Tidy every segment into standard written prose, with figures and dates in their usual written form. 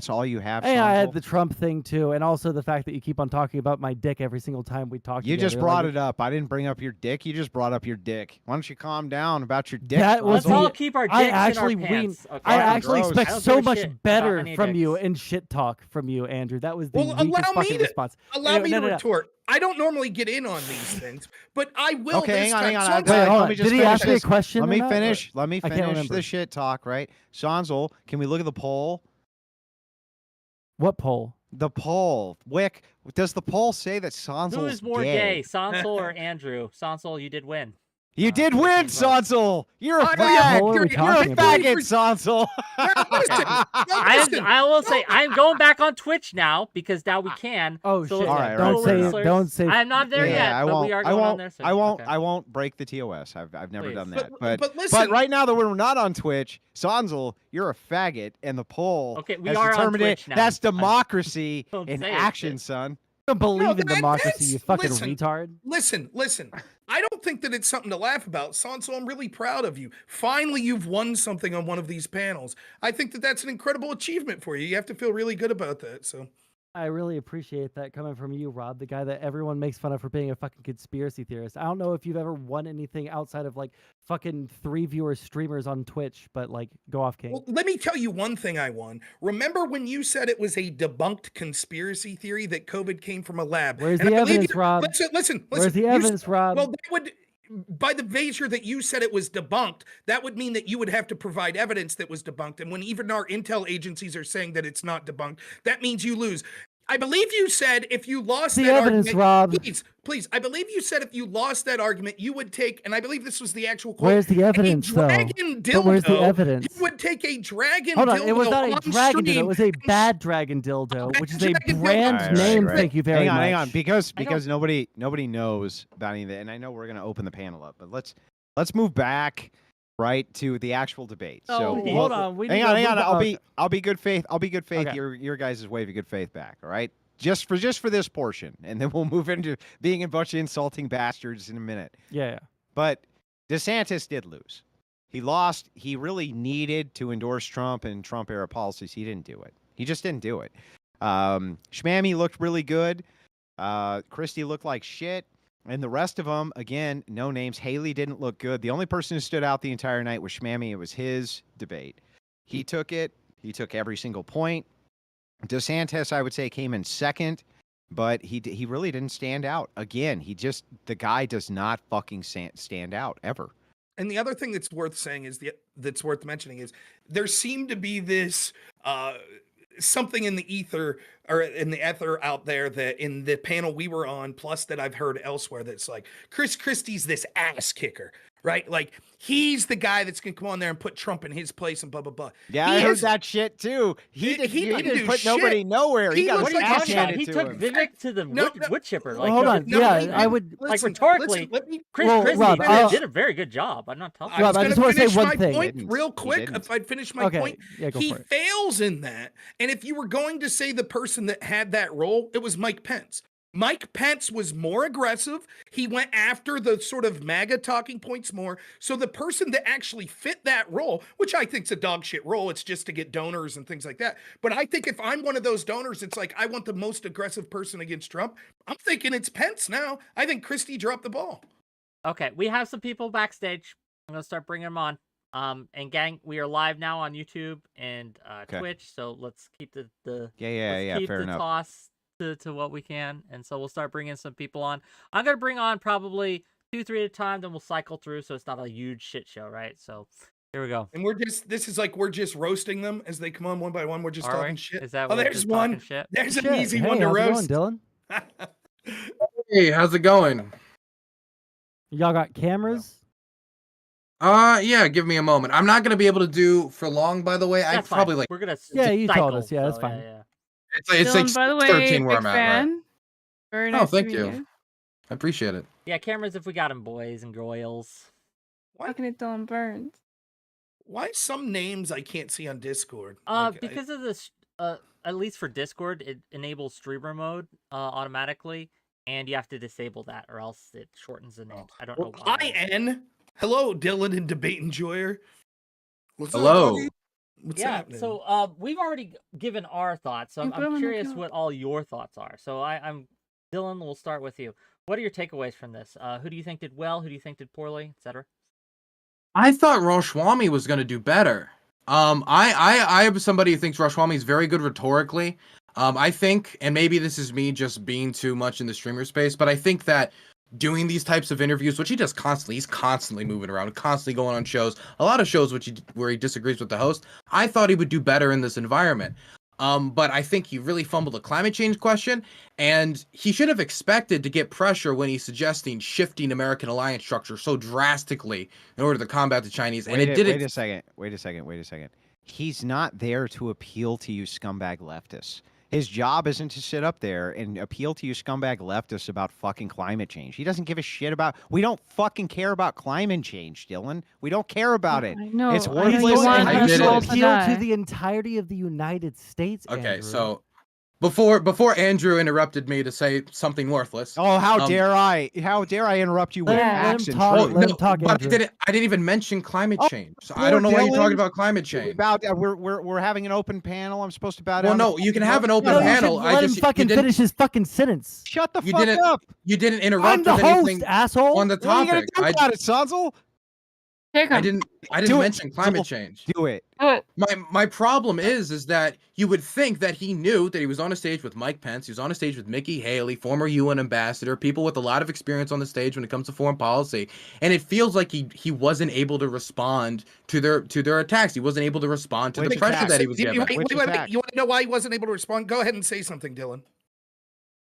That's all you have. Hey, I had Sonzel? the Trump thing too, and also the fact that you keep on talking about my dick every single time we talk. You just brought it up. I didn't bring up your dick. You just brought up your dick. Why don't you calm down about your dick? That was Let's all keep our dicks in our pants. Okay? I actually gross. expect I don't so give a much shit better about any from you dicks. and shit talk from you, Andrew. That was the Well, weakest fucking response. Allow me to retort. I don't normally get in on these things, but I will. Okay, this hang on. time. Wait, hold on. Let me just Did he finish ask me a this. question? Let me or not? finish. Let me I can't finish remember. the shit talk, right? Sonzel, can we look at the poll? What poll? The poll. Wick, does the poll say that Sonzel's Who is more gay, Sonzel or Andrew? Sonzel, you did win. You did win, 15 votes. Sonzel. You're a What fag. poll are we You're a talking about? faggot, Sonzel. I will say I'm going back on Twitch now because now we can. Oh so shit! All right, Don't say. Listeners, Don't say. I'm not there Yeah, yet, I but won't. we are I going on won't. there soon. I won't. Okay. I won't break the TOS. I've never Please. done that. But listen. But right now that we're not on Twitch, Sonzel, you're a faggot, and the poll Okay, we has are on determined Twitch it. now. That's democracy Don't in say it, action, shit. son. I don't believe in that- democracy. You fucking listen, retard. Listen. I don't think that it's something to laugh about, Sonso. I'm really proud of you. Finally, you've won something on one of these panels. I think that that's an incredible achievement for you. You have to feel really good about that. So. I really appreciate that coming from you, Rob, the guy that everyone makes fun of for being a fucking conspiracy theorist. I don't know if you've ever won anything outside of like fucking 3 viewer streamers on Twitch, but like go off, King. Well, let me tell you one thing I won. Remember when you said it was a debunked conspiracy theory that COVID came from a lab? Where's And the I believe evidence, Rob? Listen. Where's the evidence, Rob? Well, that would, by the measure that you said it was debunked, that would mean that you would have to provide evidence that was debunked. And when even our intel agencies are saying that it's not debunked, that means you lose. I believe you said if you lost the that evidence, argument, Rob. please. I believe you said if you lost that argument, you would take, and I believe this was the actual quote. Where's the evidence, though? Dragon dildo, But where's the evidence? You would take a dragon Hold on, dildo it was not a on dragon dildo. It stream was a bad dragon dildo, which is a dragon dildo. brand name. Right. Thank you very much. Hang on, because nobody knows about anything, and I know we're gonna open the panel up, but let's move back right to the actual debate. Oh, so hold on. We hang need on. to move I'll be good faith. I'll be good faith. Okay. Your guys' wave of good faith back. All right. Just for this portion, and then we'll move into being a bunch of insulting bastards in a minute. Yeah. But DeSantis did lose. He lost. He really needed to endorse Trump and Trump era policies. He didn't do it. He just didn't do it. Schmammy looked really good. Christie looked like shit. And the rest of them, again, no names. Haley didn't look good. The only person who stood out the entire night was Schmammy. It was his debate. He took it. He took every single point. DeSantis, I would say, came in second, but he really didn't stand out. Again, the guy does not fucking stand out ever. And the other thing that's worth saying that's worth mentioning is there seemed to be this something in the ether or in the ether out there that in the panel we were on, plus that I've heard elsewhere, that's like Chris Christie's this ass kicker, right? Like he's the guy that's gonna come on there and put Trump in his place and blah blah blah. Yeah, I heard that shit too. He didn't put nobody nowhere. He got his ass handed He to took him. Vivek to the wood chipper. Like, hold on. I would like rhetorically. Chris Christie Rob, did a very good job. I'm not telling you. Rob, I just want to say one thing. Point real quick. If I'd finish my point, yeah, go he for it. fails in that. And if you were going to say the person that had that role, it was Mike Pence. Mike Pence was more aggressive. He went after the sort of MAGA talking points more. So the person that actually fit that role, which I think's a dog shit role, it's just to get donors and things like that. But I think if I'm one of those donors, it's like I want the most aggressive person against Trump. I'm thinking it's Pence now. I think Christie dropped the ball. Okay, we have some people backstage. I'm gonna start bringing them on. And gang, we are live now on YouTube and Twitch. So let's keep the keep fair the enough. toss to what we can, and so we'll start bringing some people on. I'm gonna bring on probably 2-3 at a time, then we'll cycle through, so it's not a huge shit show, right? So here we go. And we're just roasting them as they come on one by one. We're just talking shit. Is that oh, there's one. Shit? There's an easy one to how's roast. it going, Dylan? Hey, how's it going? Y'all got cameras? Yeah, give me a moment. I'm not gonna be able to do for long, by the way. That's I probably fine. like. We're gonna you cycle, told us. Yeah, that's so, fine. Yeah. It's Dylan, by the way, 13 where big I'm at. fan. Right? Very nice. Oh, thank to meet you. I appreciate it. Yeah, cameras if we got them, boys and girls. Talking to Dylan Burns. Why some names I can't see on Discord? Because of this, at least for Discord, it enables streamer mode automatically, and you have to disable that, or else it shortens the name. I don't know why. Hi, N. Hello, Dylan and Debate Enjoyer. Hello. What's Yeah, happening? so we've already given our thoughts. So You I'm, put 'em I'm in the curious cup. what all your thoughts are. So I'm Dylan. We'll start with you. What are your takeaways from this? Who do you think did well? Who do you think did poorly, etc.? I thought 𝕶𝖎 was going to do better. I am somebody who thinks 𝕶𝖎 is very good rhetorically. I think, and maybe this is me just being too much in the streamer space, but I think that doing these types of interviews, which he does constantly, he's constantly moving around, constantly going on shows, a lot of shows where he disagrees with the host. I thought he would do better in this environment. But I think he really fumbled a climate change question, and he should have expected to get pressure when he's suggesting shifting American alliance structure so drastically in order to combat the Chinese. And it didn't. Wait a second. He's not there to appeal to you scumbag leftists. His job isn't to sit up there and appeal to you scumbag leftists about fucking climate change. He doesn't give a shit about. We don't fucking care about climate change, Dylan. We don't care about it. I know. It's I know worthless. you want I us did all it. to appeal to die. the entirety of the United States. Okay, Andrew. so before Andrew interrupted me to say something worthless. Oh, how dare I? How dare I interrupt you with Let him facts and talk, truth? let him talk, but Andrew. I didn't even mention climate Oh, change. So I don't know poor why you're Dylan. talking about climate change. We're having an open panel. I'm supposed to bow Well, down. no, you can have an open No, you panel. should let him fucking finish his fucking sentence. Shut the You fuck didn't up. You didn't I'm interrupt the with host, anything asshole. on the What are you gonna topic. do about it, Sonzel? Take I 'em. didn't Do it. mention climate Sonzel, change. Do it. Do it. My problem is that you would think that he knew that he was on a stage with Mike Pence, he was on a stage with Nikki Haley, former UN ambassador, people with a lot of experience on the stage when it comes to foreign policy, and it feels like he wasn't able to respond to their attacks. He wasn't able to respond to the Which pressure attacks? that he was You, given. Which wait, attack? you want to know why he wasn't able to respond? Go ahead and say something, Dylan.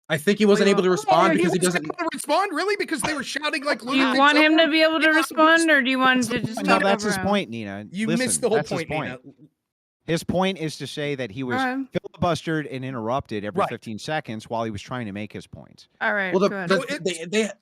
I think he wasn't able to respond He because he wasn't doesn't. able to respond, really, because they were shouting like Do you lunatics. want him over to be able to Yeah, respond, or do you want to just No, talk that's over his him? point, Nina. You Listen, missed the whole that's his point, Nina. His point is to say that he was Alright. filibustered and interrupted every Right. 15 seconds while he was trying to make his points. All right. Well, go ahead.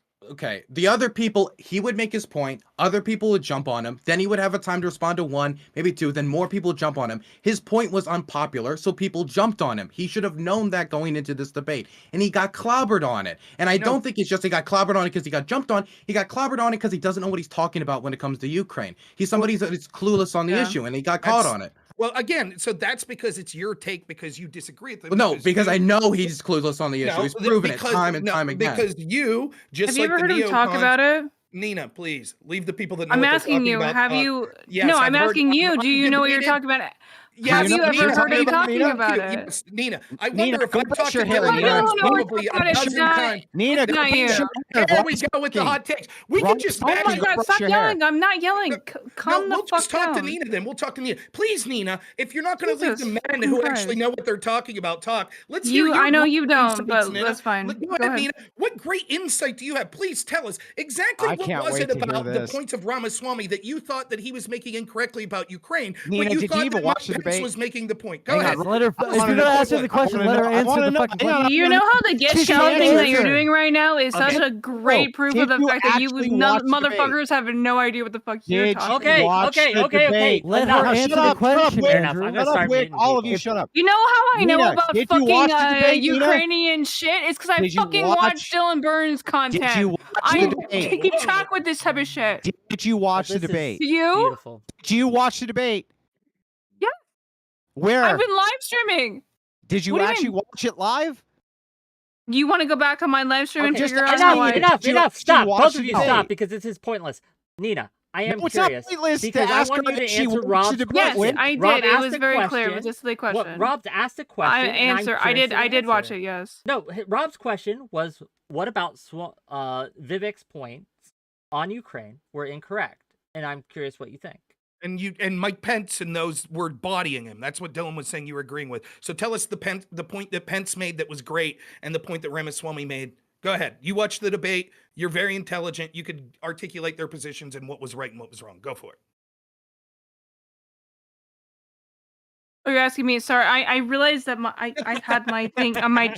the other people, he would make his point, other people would jump on him, then he would have a time to respond to one, maybe two, then more people would jump on him. His point was unpopular, so people jumped on him. He should have known that going into this debate, and he got clobbered on it. And I don't think it's just he got clobbered on it because he got jumped on. He got clobbered on it because he doesn't know what he's talking about when it comes to Ukraine. He's somebody that's clueless on the Yeah. issue, and he got caught on it. Well, again, so that's because it's your take because you disagree with them. Well, no, because I know he's clueless on the issue. He's proven it time and time again. Because you, just Have you like ever heard the him talk neocons- about it? Nina, please leave the people that know I'm what they're asking talking you. about Have talk. you? Yes, no, I've I'm heard- asking you. I've Do you know what you're debated- talking about? Yes, Have you Nina, ever heard me talking Nina? about it? Yes, Nina. I Nina, wonder if go I've brush talked to your hair, Dylan Nina. Burns No, probably it's not. a It's dozen not. times. Nina, It's go not brush you. your hair. There we Rob go with the King. hot takes. We Rob can just King. Oh my Maggie, God! brush Stop your hair. yelling! I'm not yelling. Calm we'll the fuck just talk down. to Nina then. We'll talk to Nina. Please, Nina, if you're not going to leave the Jesus men fucking who Christ. actually know what they're talking about talk, let's hear your I know great you don't, insights, but Nina. that's fine. Go Go ahead, ahead. Nina. What great insight do you have? Please tell us exactly I what can't was wait it to hear about the this. points of Ramaswamy that you thought that he was making incorrectly about Ukraine, Nina, but you did you thought even that watch Mike the Pence debate? was making the point. Go Hang on, ahead. Let her. I If you're wanna gonna know answer what- the question, wanna let her know- I answer wanna the know- fucking hang on, question. You know how the get She shell can't thing that you're answer. doing right now is Okay. such a great Bro, proof of the did you fact that you actually watch the debate? motherfuckers have no idea what the fuck you're Did you talking Okay, about. watch okay, the okay, okay. debate? Let Enough. her answer Shut the up, question, Wick. Fair enough. Andrew. I'm gonna Shut up, start Wick. muting All of people. you, shut up. You know how I know Nina, about did you fucking watch the debate, Nina? Ukrainian shit? It's because I Did you fucking watch- watch Dylan Burns content. Did you watch I the debate? keep track with this type of shit. Did you watch the This is debate? You? Beautiful. Did you watch the debate? Yeah. Where? I've been live streaming. Did you What do you actually mean? watch it live? You want to go back on my live stream and Okay, figure out just how I... enough, Did you enough. actually Stop. watch Both the of you debate? stop because this is pointless. Nina, I am No, it's not curious pointless to because I ask want her you to if she answer watched the Rob's debate. Yes, question. I Rob did. It asked was a very clear. It question. was just a silly question. Rob's asked a question. I and I'm answer. I curious did. to I did watch answer it. Yes. No, Rob's question was, what about Vivek's points on Ukraine were incorrect? And I'm curious what you think. And Mike Pence and those were bodying him. That's what Dylan was saying you were agreeing with. So tell us the point that Pence made that was great and the point that Ramaswamy made. Go ahead. You watched the debate. You're very intelligent. You could articulate their positions and what was right and what was wrong. Go for it. Oh, you're asking me. Sorry, I realized that I had my thing on my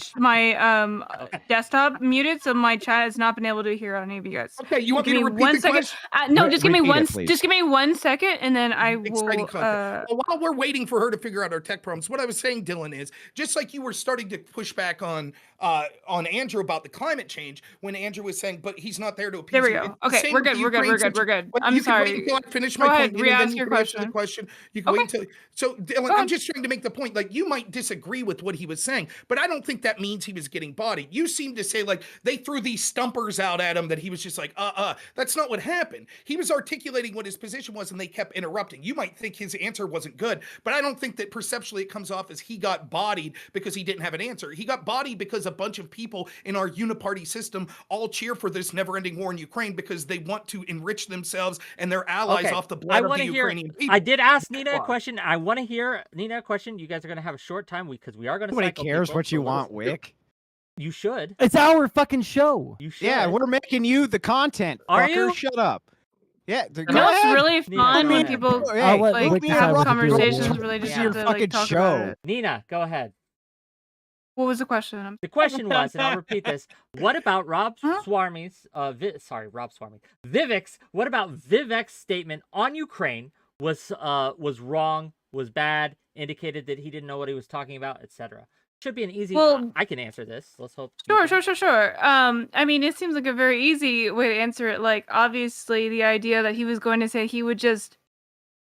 desktop muted, so my chat has not been able to hear any of you guys. Okay, you want me Give to me repeat one the second. question? No, just give me Repeat it, just give me 1 second, and then I Exciting will. content. Well, while we're waiting for her to figure out our tech problems, what I was saying, Dylan, is just like you were starting to push back on Andrew about the climate change when Andrew was saying, but he's not there to appease There we you. go. It's the Okay, same we're with the good. We're good. Ukraine We're good. We're situation. good. Wait, I'm you can wait sorry. until I finish Go my ahead, point, and then re-ask you your can answer the question. question. You can wait Okay. until. So, Dylan, Go I'm on. just trying to make the point. Like, you might disagree with what he was saying, but I don't think that means he was getting bodied. You seem to say like they threw these stumpers out at him that he was just like, That's not what happened. He was articulating what his position was, and they kept interrupting. You might think his answer wasn't good, but I don't think that perceptually it comes off as he got bodied because he didn't have an answer. He got bodied because a bunch of people in our uniparty system all cheer for this never-ending war in Ukraine because they want to enrich themselves and their allies off the blood of the Ukrainian people. I did ask Nina a question. I want to hear Nina a question. You guys are going to have a short time because we are going to Nobody cycle cares people, what you so let want, us- Wick. You should. It's our fucking show. You should. Yeah, we're making you the content. Are fucker. you? Shut up. Yeah, You know what's really Nina, fun go when ahead. people I'll let like Wick decide have what to do. conversations related This is to your like fucking talk show. about it. Nina, go ahead. What was the question? The question was, and I'll repeat this: what about Rob Huh? Swarmy's? Rob Swarmy, Vivek's. What about Vivek's statement on Ukraine was wrong, was bad, indicated that he didn't know what he was talking about, etc. Should be an easy. Well, I can answer this. Let's hope. you Sure. can. I mean, it seems like a very easy way to answer it. Like, obviously, the idea that he was going to say he would just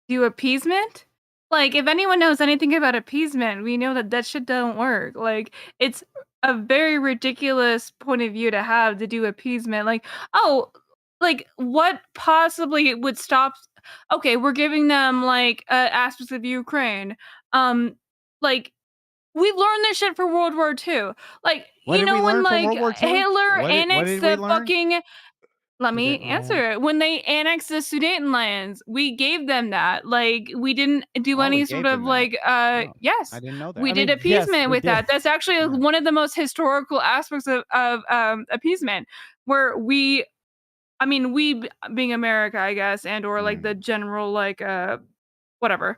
do appeasement. Like, if anyone knows anything about appeasement, we know that that shit don't work. Like, it's a very ridiculous point of view to have to do appeasement. Like, oh, like what possibly would stop? Okay, we're giving them like aspects of Ukraine. Like we've learned this shit for World War II. Like, What you did we know, when learn from like World War II? Hitler What did annexed we the learn? fucking. Let me Sudetenland. answer it. When they annexed the Sudetenlands, we gave them that. Like, we didn't do Oh, we any gave sort of them that. like, Oh, yes, I didn't know that. we I did mean, yes, appeasement we with did. that. That's actually Yeah. one of the most historical aspects of appeasement, where we, I mean, we being America, I guess, and or like the general like whatever,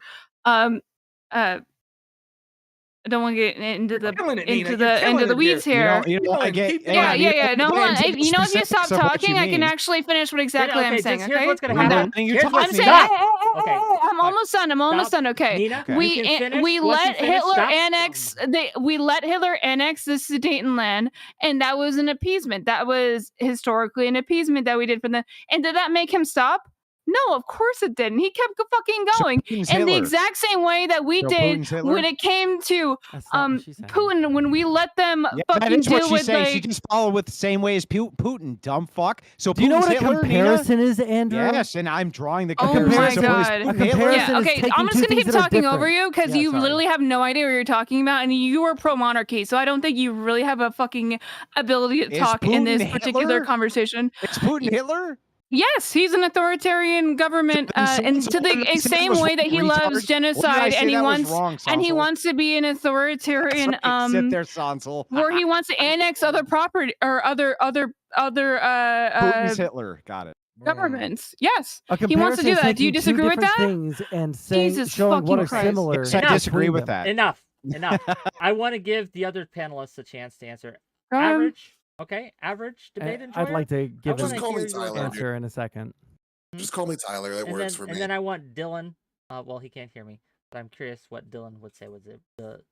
I don't want to get into the killing it, Nina. You're killing into the it weeds here. You know, I Keep get. going, keep Yeah. going. No, hold on. into the You know, if you specifics stop of what talking, you I can mean. actually finish what exactly I'm saying. Here's Okay, what's gonna I'm happen. done. You Here's talk- what's I'm saying, stop. Okay. I'm almost done. I'm almost done. Okay. Nina, Okay. you can finish. We Once you let finish, Hitler stop. annex we let Hitler annex the Sudetenland, and that was an appeasement. That was historically an appeasement that we did for them. And did that make him stop? No, of course it didn't. He kept fucking going. Putin's In the Hitler. exact same way that we So did Putin's Hitler? when it came to That's not what she said. Putin, when we let them Yeah, that fucking is what deal she's with saying. She like just followed with the same way as Putin, dumb fuck. So Do you know Putin's what a Hitler, Nina? comparison is, Andrew? Yes, and I'm drawing the Oh comparison. my So is God. Putin A Hitler? comparison yeah, is okay. taking I'm just two gonna things keep that are talking over different. you because Yeah, you sorry. literally have no idea what you're talking about, and you are pro monarchy, so I don't think you really have a fucking ability to Is talk in this Putin particular Hitler? conversation. It's Putin Hitler? Yes, he's an authoritarian government, and to the same way that he loves genocide, and he wants to be an authoritarian, Sit there, Sansel. where he wants to annex other property or other Putin's Hitler. Got it. governments. Yes, A he wants to do comparison is that. Do you taking two disagree with different that? things and saying, Jesus showing what fucking are Christ. similar. Yes, I Enough. disagree with between that. Enough. I want to give the other panelists a chance to answer. Go ahead. Average. Okay, average debate enjoyer. I'd like to give wanna an Just call me hear your Tyler. answer in a second. Just call me Tyler. That and works then, for me. And then I want Dylan. Well, he can't hear me, but I'm curious what Dylan would say was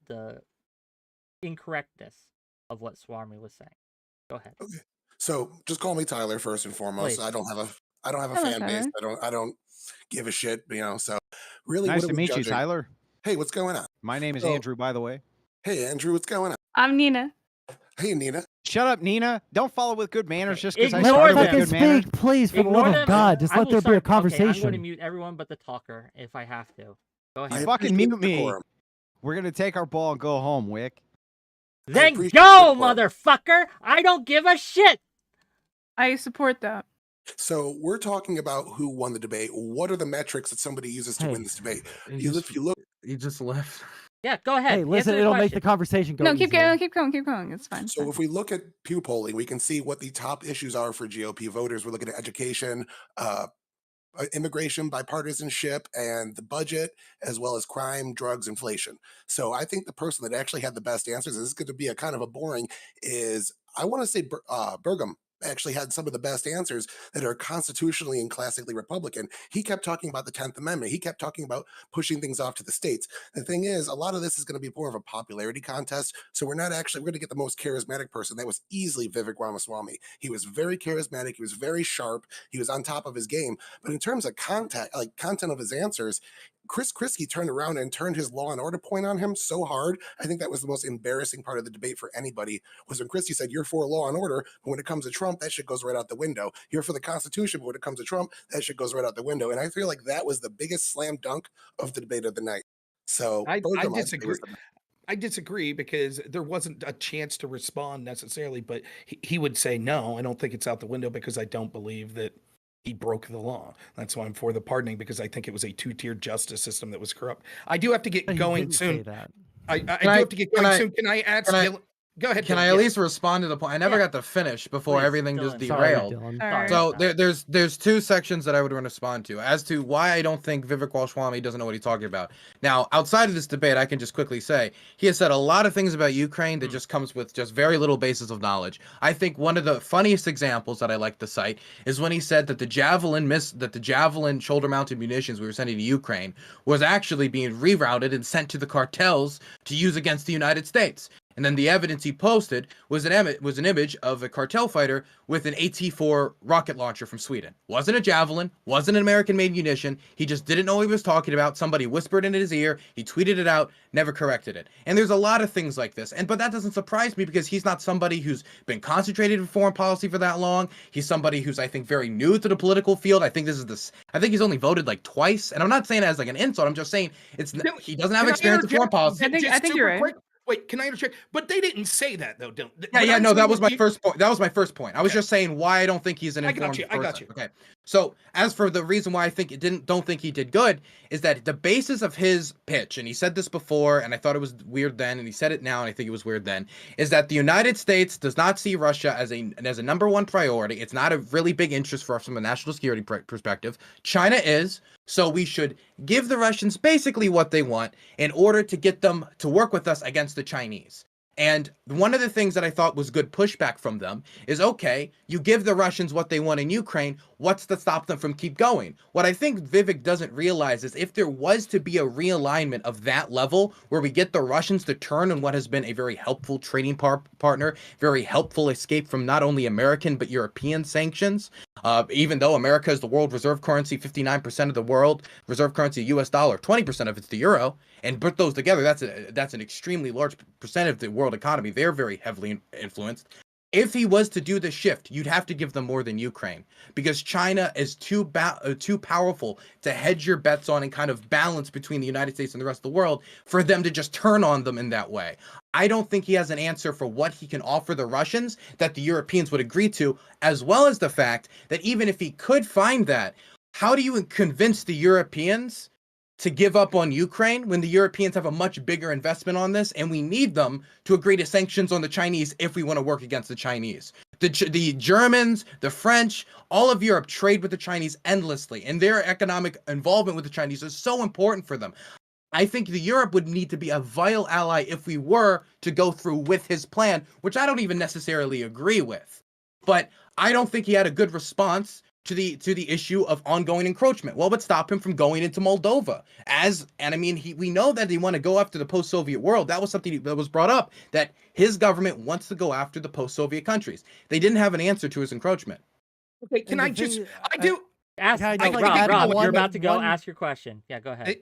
the incorrectness of what Swarmy was saying. Go ahead. Okay. So just call me Tyler first and foremost. Please. I don't have a Hello, fan base. Tyler. I don't give a shit, So really, Nice what to are we meet you, judging? Tyler. Hey, what's going on? My name is So- Andrew, by the way. Hey, Andrew, what's going on? I'm Nina. Hey, Nina. Shut up, Nina. Don't follow with good manners just because I Ignore started with them. good manners. Speak, please, for the Ignore love them. of God. Just I let will there be a start- Okay, I'm going to conversation. mute everyone but the talker if I have to. Go I ahead. Fucking appreciate mute the me. decorum. We're gonna take our ball and go home, Wick. Then appreciate go, the decorum. motherfucker! I don't give a shit. I support that. So we're talking about who won the debate. What are the metrics that somebody uses to Hey, win this debate? He If you look, just left. Yeah, go ahead. Hey, listen, Answer it'll the make the question. conversation go No, keep easier. going, keep going. It's fine. so if we look at Pew polling, we can see what the top issues are for GOP voters. We're looking at education, immigration, bipartisanship, and the budget, as well as crime, drugs, inflation. So I think the person that actually had the best answers, this is going to be a kind of a boring, is I want to say 𝕵𝖎𝖎 actually had some of the best answers that are constitutionally and classically Republican. He kept talking about the 10th Amendment. He kept talking about pushing things off to the states. The thing is, a lot of this is going to be more of a popularity contest. So we're going to get the most charismatic person. That was easily Vivek Ramaswamy. He was very charismatic. He was very sharp. He was on top of his game. But in terms of content of his answers, Chris Christie turned around and turned his Law and Order point on him so hard. I think that was the most embarrassing part of the debate for anybody, was when Christie said, you're for law and order, but when it comes to Trump, that shit goes right out the window. You're for the Constitution, but when it comes to Trump, that shit goes right out the window. And I feel like that was the biggest slam dunk of the debate of the night. So I 𝕵𝖎𝖎 disagree. I disagree because there wasn't a chance to respond necessarily, but he would say, no, I don't think it's out the window because I don't believe that he broke the law. That's why I'm for the pardoning, because I think it was a two-tiered justice system that was corrupt. I do have to get He going didn't soon. say that. I do have to get going soon. Can I add some? Go ahead. Can Dylan. I at least respond to the point? I never got to finish before Please, everything just Dylan. Sorry, derailed. Dylan. Sorry. So about that. there's two sections that I would want to respond to as to why I don't think Vivek Ramaswamy doesn't know what he's talking about. Now, outside of this debate, I can just quickly say he has said a lot of things about Ukraine that just comes with just very little basis of knowledge. I think one of the funniest examples that I like to cite is when he said that the Javelin shoulder-mounted munitions we were sending to Ukraine was actually being rerouted and sent to the cartels to use against the United States. And then the evidence he posted was an image of a cartel fighter with an AT-4 rocket launcher from Sweden. Wasn't a Javelin, wasn't an American-made munition. He just didn't know what he was talking about. Somebody whispered in his ear. He tweeted it out, never corrected it. And there's a lot of things like this. But that doesn't surprise me because he's not somebody who's been concentrated in foreign policy for that long. He's somebody who's, I think, very new to the political field. I think he's only voted like twice. And I'm not saying it as like an insult. I'm just saying he doesn't have experience in foreign policy. I think you're right. Quick. Wait, can I interject? But they didn't say that though. That was my first point. That was my first point. I was just saying why I don't think he's an informed person. I got you. Okay. So as for the reason why I don't think he did good is that the basis of his pitch, and he said this before, and I thought it was weird then, and he said it now, and I think it was weird then, is that the United States does not see Russia as a number one priority. It's not a really big interest for us from a national security perspective. China is. So we should give the Russians basically what they want in order to get them to work with us against the Chinese. And one of the things that I thought was good pushback from them is, okay, you give the Russians what they want in Ukraine, what's to stop them from keep going? What I think Vivek doesn't realize is if there was to be a realignment of that level where we get the Russians to turn on what has been a very helpful trading partner, very helpful escape from not only American but European sanctions, even though America is the world reserve currency, 59% of the world reserve currency, US dollar, 20% of it's the euro, and put those together, that's an extremely large percent of the world economy. They're very heavily influenced. If he was to do the shift, you'd have to give them more than Ukraine because China is too powerful to hedge your bets on and kind of balance between the United States and the rest of the world for them to just turn on them in that way. I don't think he has an answer for what he can offer the Russians that the Europeans would agree to, as well as the fact that even if he could find that, how do you convince the Europeans to give up on Ukraine when the Europeans have a much bigger investment on this, and we need them to agree to sanctions on the Chinese if we want to work against the Chinese. The Germans, the French, all of Europe trade with the Chinese endlessly, and their economic involvement with the Chinese is so important for them. I think Europe would need to be a vital ally if we were to go through with his plan, which I don't even necessarily agree with. But I don't think he had a good response to the issue of ongoing encroachment. What would stop him from going into Moldova? We know that they want to go after the post-Soviet world. That was something that was brought up, that his government wants to go after the post-Soviet countries. They didn't have an answer to his encroachment. Okay, can I just? I do. Ask, Yeah, I'd oh, just like to add Rob, one- you're about to go one- ask your question. Yeah, go ahead.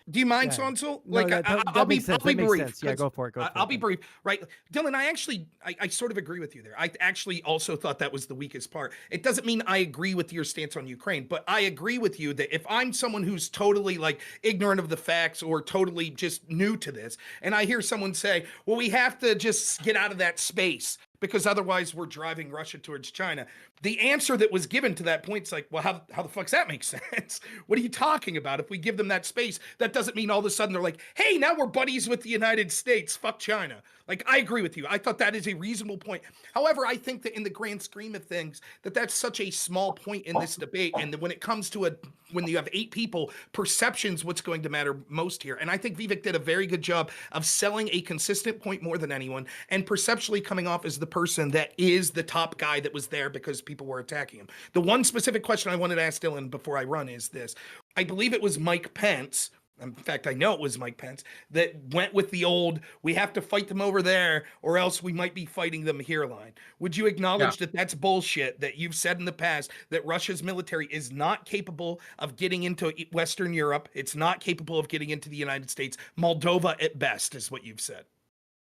Do you mind, Yeah. Sonso? No, that makes sense. That makes brief. sense. Yeah, go for it. I'll be brief. Right, Dylan. I sort of agree with you there. I actually also thought that was the weakest part. It doesn't mean I agree with your stance on Ukraine, but I agree with you that if I'm someone who's totally like ignorant of the facts or totally just new to this, and I hear someone say, "Well, we have to just get out of that space," because otherwise we're driving Russia towards China. The answer that was given to that point is like, well, how the fuck's that make sense? What are you talking about? If we give them that space, that doesn't mean all of a sudden they're like, hey, now we're buddies with the United States. Fuck China. Like, I agree with you. I thought that is a reasonable point. However, I think that in the grand scheme of things, that's such a small point in this debate. And when it comes to when you have 8 people, perception's what's going to matter most here. And I think Vivek did a very good job of selling a consistent point more than anyone, and perceptually coming off as the person that is the top guy that was there because people were attacking him. The one specific question I wanted to ask Dylan before I run is this. I believe it was Mike Pence. In fact, I know it was Mike Pence that went with the old, we have to fight them over there or else we might be fighting them here line. Would you acknowledge that that's bullshit, that you've said in the past that Russia's military is not capable of getting into Western Europe? It's not capable of getting into the United States. Moldova at best is what you've said.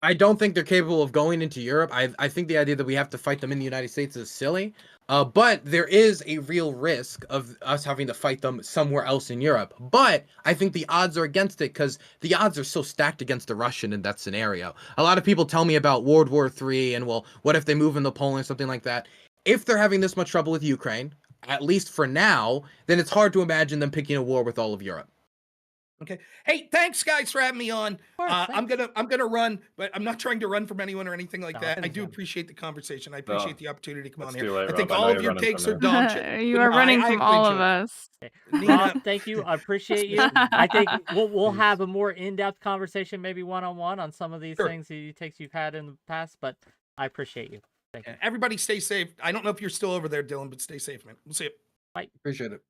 I don't think they're capable of going into Europe. I think the idea that we have to fight them in the United States is silly. But there is a real risk of us having to fight them somewhere else in Europe. But I think the odds are against it because the odds are so stacked against the Russian in that scenario. A lot of people tell me about World War III and, well, what if they move into Poland, something like that. If they're having this much trouble with Ukraine, at least for now, then it's hard to imagine them picking a war with all of Europe. Okay. Hey, thanks guys for having me on. I'm gonna run, but I'm not trying to run from anyone or anything like that. I do appreciate the conversation. I appreciate the opportunity to come on here. Late, I think Rob. all of your takes are dog shit. You are running from all of us. Rob, thank you. I appreciate you. I think we'll have a more in-depth conversation, maybe one-on-one, on some of these things, the takes you've had in the past. But I appreciate you. Thank you. Everybody, stay safe. I don't know if you're still over there, Dylan, but stay safe, man. We'll see you. Bye. Appreciate it.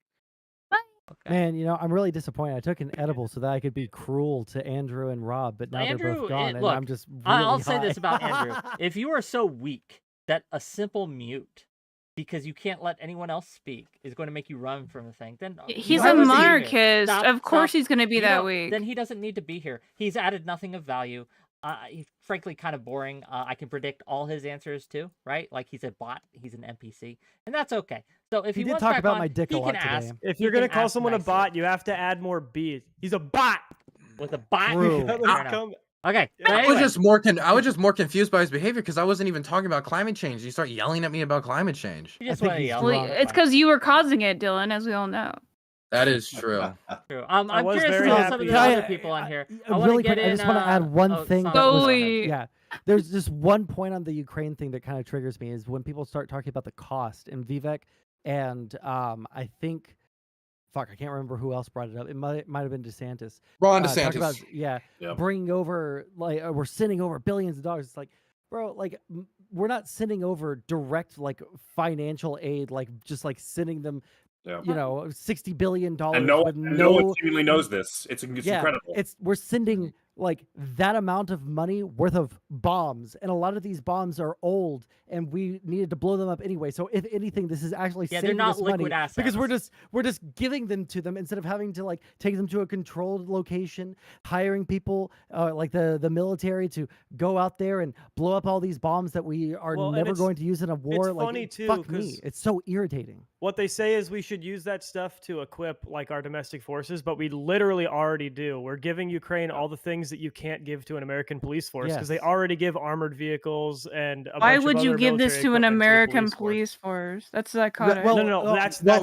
Okay. Man, you know, I'm really disappointed. I took an edible so that I could be cruel to Andrew and Rob, but now they're both gone, and look, I'm just really I'll say this high. about Andrew. If you are so weak that a simple mute, because you can't let anyone else speak, is going to make you run from the thing, then He's why a was he here? monarchist. Of course he's going to be You that know, weak. Then he doesn't need to be here. He's added nothing of value. He's frankly kind of boring. I can predict all his answers too, right? Like, he's a bot, he's an NPC, and that's okay. So if He he did wants talk back about on, my dick a he lot can today. ask. If he you're gonna can call ask someone a nicely. bot, you have to add more B's. He's a bot. With a bot. True. Fair enough. Okay. Yeah. but I anyway. was just more confused by his behavior because I wasn't even talking about climate change. You start yelling at me about climate change. You just think wanna he's yell. drunk. It's because you were causing it, Dylan, as we all know. That is true. True. I I'm was curious to very know happy. some of the Can I- other people on here. I want Really to get quick, in. I just want to add one thing. Sonic, That was, Slowly. yeah, there's just one point on the Ukraine thing that kind of triggers me is when people start talking about the cost. And Vivek and I think, fuck, I can't remember who else brought it up. It might have been DeSantis. Ron talked DeSantis. about, Yep. bringing over, like, we're sending over billions of dollars. It's like, bro, like, we're not sending over direct, like, financial aid, like, just like sending them, Yeah. you know, $60 billion And no with one seemingly knows this. It's incredible. we're sending like that amount of money worth of bombs, and a lot of these bombs are old, and we needed to blow them up anyway. So if anything, this is actually Yeah, they're saving not us money liquid assets. because we're just giving them to them instead of having to like take them to a controlled location, hiring people like the military to go out there and blow up all these bombs that we are Well, and never it's- going to use in a war. it's Like, funny, too, fuck 'cause- me, it's so irritating. What they say is we should use that stuff to equip like our domestic forces, but we literally already do. We're giving Ukraine all the things that you can't give to an American police force because they Yes. already give armored vehicles and a Why bunch would of you other give this military to an equipment the American force. police force? That's psychotic. well, No, well, that's well-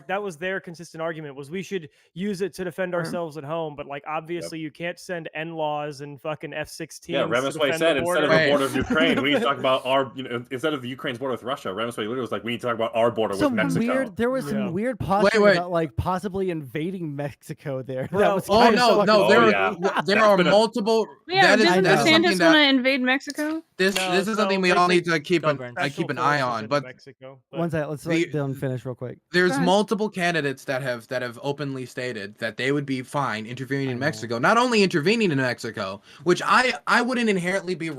that was their consistent argument was we should use it to defend ourselves at home, but like obviously you can't send NLAWs and fucking F-16s. Yeah, to Ramaswamy defend said the instead of border. the border of Ukraine, we need to talk about our, instead of the Ukraine's border with Russia, Ramaswamy literally was like, we need to talk about our border with Mexico. There was Yeah. some weird posturing wait. about like possibly invading Mexico there. Bro, That was Oh kind of no, fucking no, there Oh, are yeah. there are been a- multiple. Yeah, that is doesn't that is something DeSantis want to that invade Mexico? this No, is something so we they all think need to keep Go an Burns. Special keep an eye forces on. in But Mexico, One second, let's let The- Dylan finish real quick. there's Go ahead. multiple candidates that have openly stated that they would be fine intervening I in know. Mexico. Not only intervening in Mexico, which I wouldn't inherently be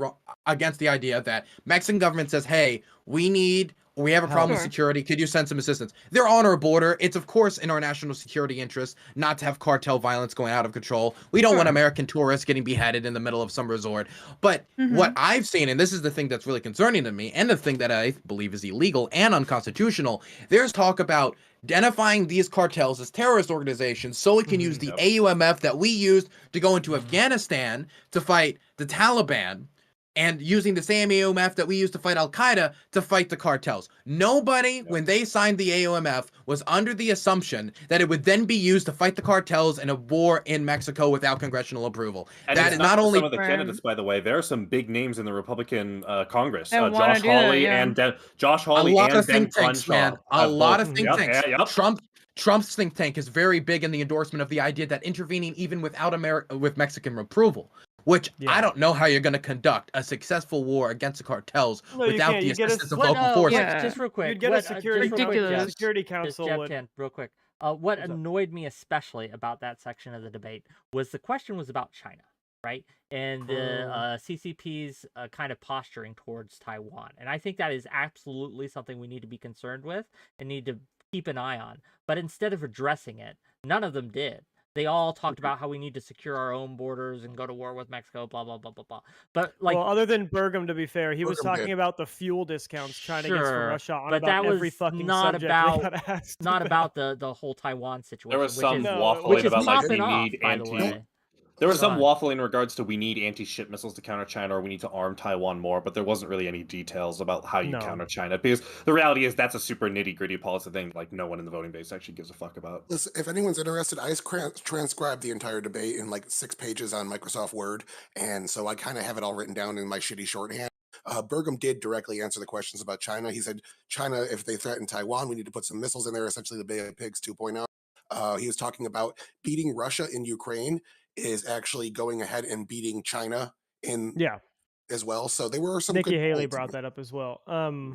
against the idea that Mexican government says, hey, we have a problem with Sure. security. Could you send some assistance? They're on our border. It's of course in our national security interest not to have cartel violence going out of control. We don't want Sure. American tourists getting beheaded in the middle of some resort. But Mhm. what I've seen, and this is the thing that's really concerning to me, and the thing that I believe is illegal and unconstitutional, there's talk about identifying these cartels as terrorist organizations so it can use the Yep. AUMF that we used to go into Afghanistan to fight the Taliban. and using the same AOMF that we used to fight Al-Qaeda to fight the cartels. Nobody, when they signed the AOMF, was under the assumption that it would then be used to fight the cartels in a war in Mexico without congressional approval. And That it's is not not only some of the candidates, by the way. There are some big names in the Republican Congress. That wanna Josh do that, Hawley yeah. and Josh Hawley a lot and of Ben think tanks, Crenshaw man. A have lot both- of think Yep, tanks. yep. Trump's think tank is very big in the endorsement of the idea that intervening even without with Mexican approval, which I don't know how you're going to conduct a successful war against the cartels No, you without can't. the You get a assistance of what- local forces. Yeah. Just real quick. You'd get a security, just real quick, Ridiculous. Jeff. security Just council. Jeff would- 10, real quick. What What's up? annoyed me especially about that section of the debate was the question was about China, right? And the CCP's kind of posturing towards Taiwan. And I think that is absolutely something we need to be concerned with and need to keep an eye on. But instead of addressing it, none of them did. They all talked about how we need to secure our own borders and go to war with Mexico, blah, blah, blah, blah, blah. But, like, well, other than 𝕵𝖎, to be fair, he was 𝕵𝖎 talking did. about the fuel discounts China gets from Sure, Russia on but about that every was fucking not subject about- we got asked not about about the whole Taiwan situation. There was some which is, No, waffling which is about like we popping off, need by the anti. way. There was Go some on. waffling in regards to we need anti-ship missiles to counter China, or we need to arm Taiwan more, but there wasn't really any details about how you No. counter China, because the reality is that's a super nitty-gritty policy thing like no one in the voting base actually gives a fuck about. Listen, if anyone's interested, I transcribed the entire debate in like 6 pages on Microsoft Word, and so I kind of have it all written down in my shitty shorthand. 𝕵𝖎 did directly answer the questions about China. He said, China, if they threaten Taiwan, we need to put some missiles in there, essentially the Bay of Pigs 2.0. He was talking about beating Russia in Ukraine is actually going ahead and beating China in Yeah, as well. So there were some Nikki good Haley points. brought that up as well. Yeah.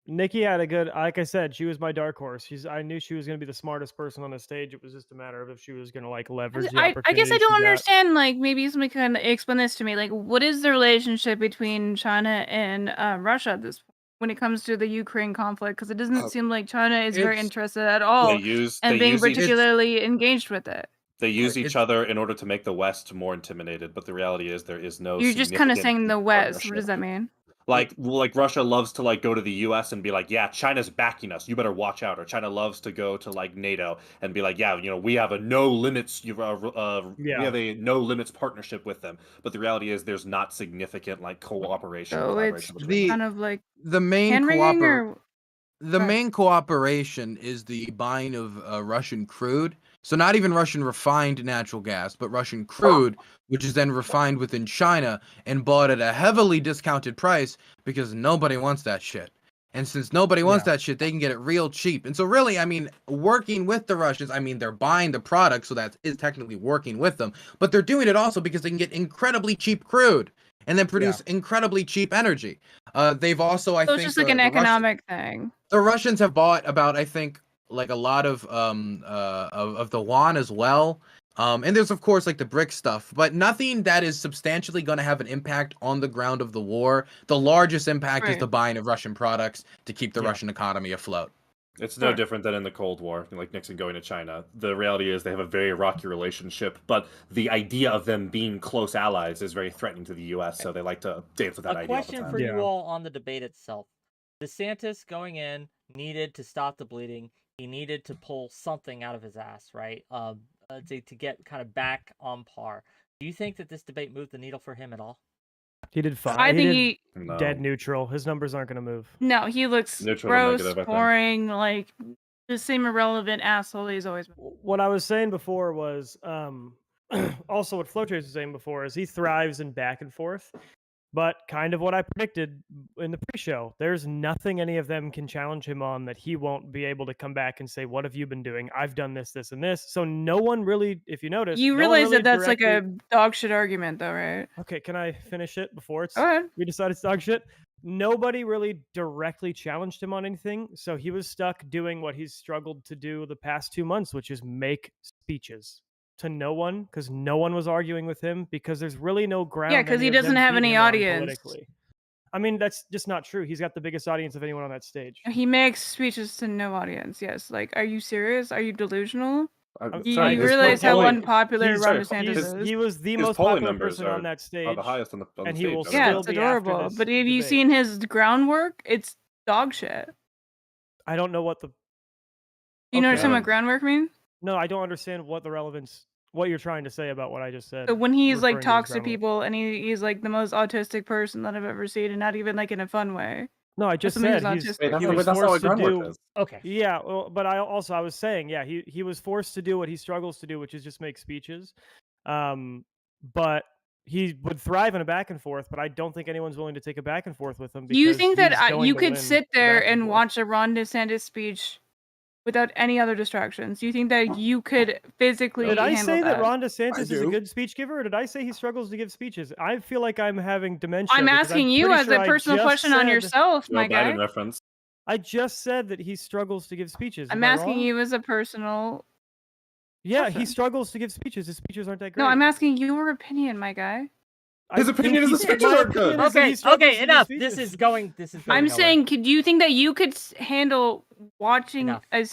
Nikki had a good, like I said, she was my dark horse. I knew she was going to be the smartest person on the stage. It was just a matter of if she was going to like leverage the I opportunity. guess I don't she got. understand. Like, maybe somebody can explain this to me. Like, what is the relationship between China and Russia at this point when it comes to the Ukraine conflict? Because it doesn't seem like China is very it's- interested at all They use and being use each, particularly engaged with it. they use It's- each other in order to make the West more intimidated, but the reality is there is no. You're just kind of significant saying the West. What partnership. does that mean? Like Russia loves to like go to the U.S. and be like, yeah, China's backing us. You better watch out. Or China loves to go to like NATO and be like, yeah, we have a no limits. We have a no limits partnership with them. But the reality is, there's not significant like cooperation. So it's collaboration between them. kind of like The main hand wringing, or The Right. main cooperation is the buying of Russian crude. So not even Russian refined natural gas, but Russian crude, which is then refined within China and bought at a heavily discounted price because nobody wants that shit. And since nobody wants that shit, they can get it real cheap. And so really, I mean, working with the Russians, I mean, they're buying the product, so that is technically working with them. But they're doing it also because they can get incredibly cheap crude and then produce incredibly cheap energy. They've also, I so think, it's just like an economic thing. the Russians have bought about, I think, like a lot of the yuan as well. And there's of course like the BRIC stuff, but nothing that is substantially going to have an impact on the ground of the war. The largest impact is Right. the buying of Russian products to keep the Russian economy afloat. It's no Sure. different than in the Cold War, like Nixon going to China. The reality is they have a very rocky relationship, but the idea of them being close allies is very threatening to the U.S., so they like to dance with that A idea all the question time. for Yeah. you all on the debate itself. DeSantis going in needed to stop the bleeding. He needed to pull something out of his ass, right? To get kind of back on par. Do you think that this debate moved the needle for him at all? He did fine. I think did he No. dead neutral. His numbers aren't going to move. no, he looks Neutral or gross, negative, I think. boring, like the same irrelevant asshole he's always been. What I was saying before was also what Flowtrace was saying before is he thrives in back and forth. But kind of what I predicted in the pre-show, there's nothing any of them can challenge him on that he won't be able to come back and say, what have you been doing? I've done this, this, and this. So no one really, if you notice, You no one realize really that that's like a directly- dog shit argument, though, right? Okay, can I finish it before it's Go ahead. we decide it's dog shit? Nobody really directly challenged him on anything, so he was stuck doing what he's struggled to do the past 2 months, which is make speeches to no one, because no one was arguing with him, because there's really no ground. Yeah, 'cause he any of them doesn't have beat any him on audience. politically. I mean, that's just not true. He's got the biggest audience of anyone on that stage. He makes speeches to no audience. Yes, like, are you serious? Are you delusional? You, sorry, you his realize how polling- unpopular he's- Ron his- DeSantis is? He was the his most polling popular numbers person are- on that stage. the highest on the and stage. he will I Yeah, believe. it's still be after adorable. this But have you debate. seen his groundwork? It's dog shit. I don't know what the. You know what Okay. I'm talking about groundwork mean? No, I don't understand what the relevance what you're trying to say about what I just said. So when he's like referring talks his to ground rules. people and he's like the most autistic person that I've ever seen, and not even like in a fun way. No, I just somebody said who's he's, autistic. Wait, he that's was not what forced to groundwork do. is. Okay. Yeah, well, but I was saying, yeah, he was forced to do what he struggles to do, which is just make speeches. But he would thrive in a back and forth, but I don't think anyone's willing to take a back and forth with him. Do you because think that he's going you to could win sit the there back and forth. watch a Ron DeSantis speech without any other distractions? Do you think that you could physically Did I handle say that that? Ron DeSantis is a do. good speech giver, or did I say he struggles to give speeches? I feel like I'm having dementia. I'm because asking you pretty as sure a I personal just question on said- yourself, Joe my guy. Biden reference. I just said that he struggles to give speeches. I'm Am I asking wrong? you as a personal. Yeah, he question. struggles to give speeches. His speeches aren't that great. No, I'm asking your opinion, my guy. His I opinion think is the he's- speeches my are good. opinion is that he Okay, struggles to okay, give enough. speeches. This is going I'm nowhere. saying, do you think that you could handle watching Enough. a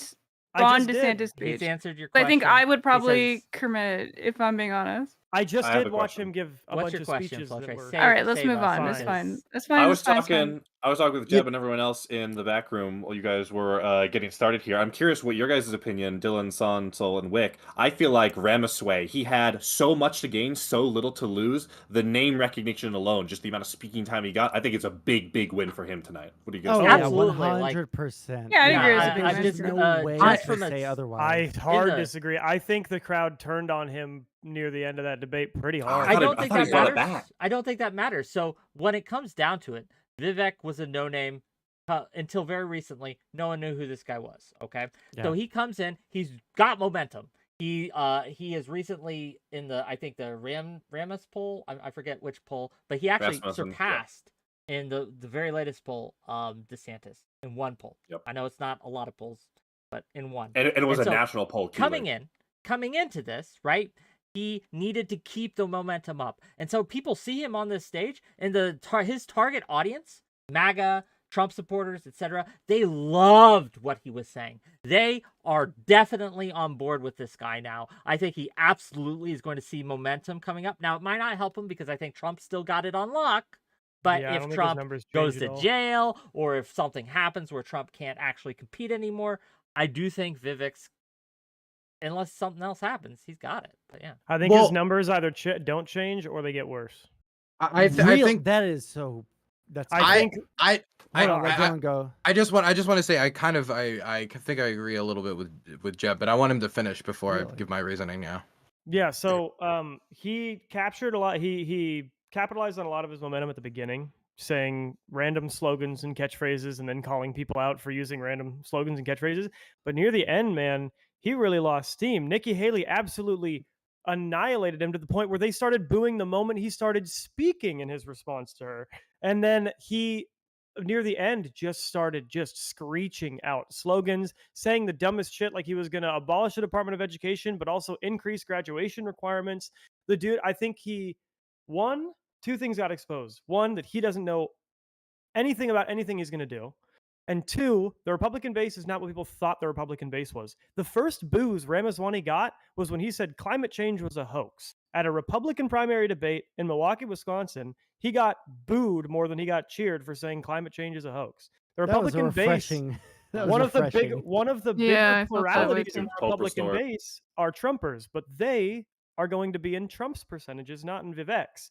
I Ron just did. DeSantis He's speech? answered your I question. think I would probably because- commit, if I'm being honest. I just I have did a watch question. him give a What's bunch your of question, speeches Fletcher? that were. Say- All right, let's save move us, on. That's fine. fine. That's fine. I was that's fine. talking with Jeb and everyone else in the back room while you guys were getting started here. I'm curious what your guys' opinion, Dylan, Sonsol, and Wick. I feel like 𝕻𝖎, he had so much to gain, so little to lose. The name recognition alone, just the amount of speaking time he got, I think it's a big, big win for him tonight. What do you guys Oh think? yeah, Absolutely, like- 100%. Yeah, I Yeah, agree. It's a I- big I win. just- There's no way just to from a- say I otherwise. hard the- disagree. I think the crowd turned on him near the end of that debate pretty hard. I thought don't he- think I thought that he brought it matters. back. I don't think that matters. So when it comes down to it, Vivek was a no-name until very recently. No one knew who this guy was. Okay, so he comes in. He's got momentum. He is recently in the I think the Ramus poll. I forget which poll, but he actually Rasmussen, yeah. surpassed in the very latest poll DeSantis in one poll. Yep. I know it's not a lot of polls, but in one. And it was And a so national poll, too. coming into this, right? He needed to keep the momentum up. And so people see him on this stage, and his target audience, MAGA, Trump supporters, etc., they loved what he was saying. They are definitely on board with this guy now. I think he absolutely is going to see momentum coming up. Now, it might not help him because I think Trump still got it on lock. But Yeah, I don't if think his Trump numbers goes change at to all. jail, or if something happens where Trump can't actually compete anymore, I do think Vivek's, unless something else happens, he's got it. But yeah. I think Well- his numbers either don't change or they get worse. I Real- think that is so. That's. I think Hold on, let I- Dylan go. I just want to say I think I agree a little bit with Jeb, but I want him to finish before I Really? give my reasoning now. Yeah, so he captured a lot. He capitalized on a lot of his momentum at the beginning, saying random slogans and catchphrases, and then calling people out for using random slogans and catchphrases. But near the end, man, he really lost steam. Nikki Haley absolutely annihilated him to the point where they started booing the moment he started speaking in his response to her, and then he, near the end, just started screeching out slogans, saying the dumbest shit, like he was going to abolish the Department of Education, but also increase graduation requirements. The dude, I think two things got exposed. One, that he doesn't know anything about anything he's going to do. And two, the Republican base is not what people thought the Republican base was. The first booze 𝕻𝖎 got was when he said climate change was a hoax. At a Republican primary debate in Milwaukee, Wisconsin, he got booed more than he got cheered for saying climate change is a hoax. The That was a Republican base, refreshing. That was one of the refreshing. bigger Yeah, I felt that way pluralities too. in the Pope Republican restored. base are Trumpers, but they are going to be in Trump's percentages, not in Vivek's.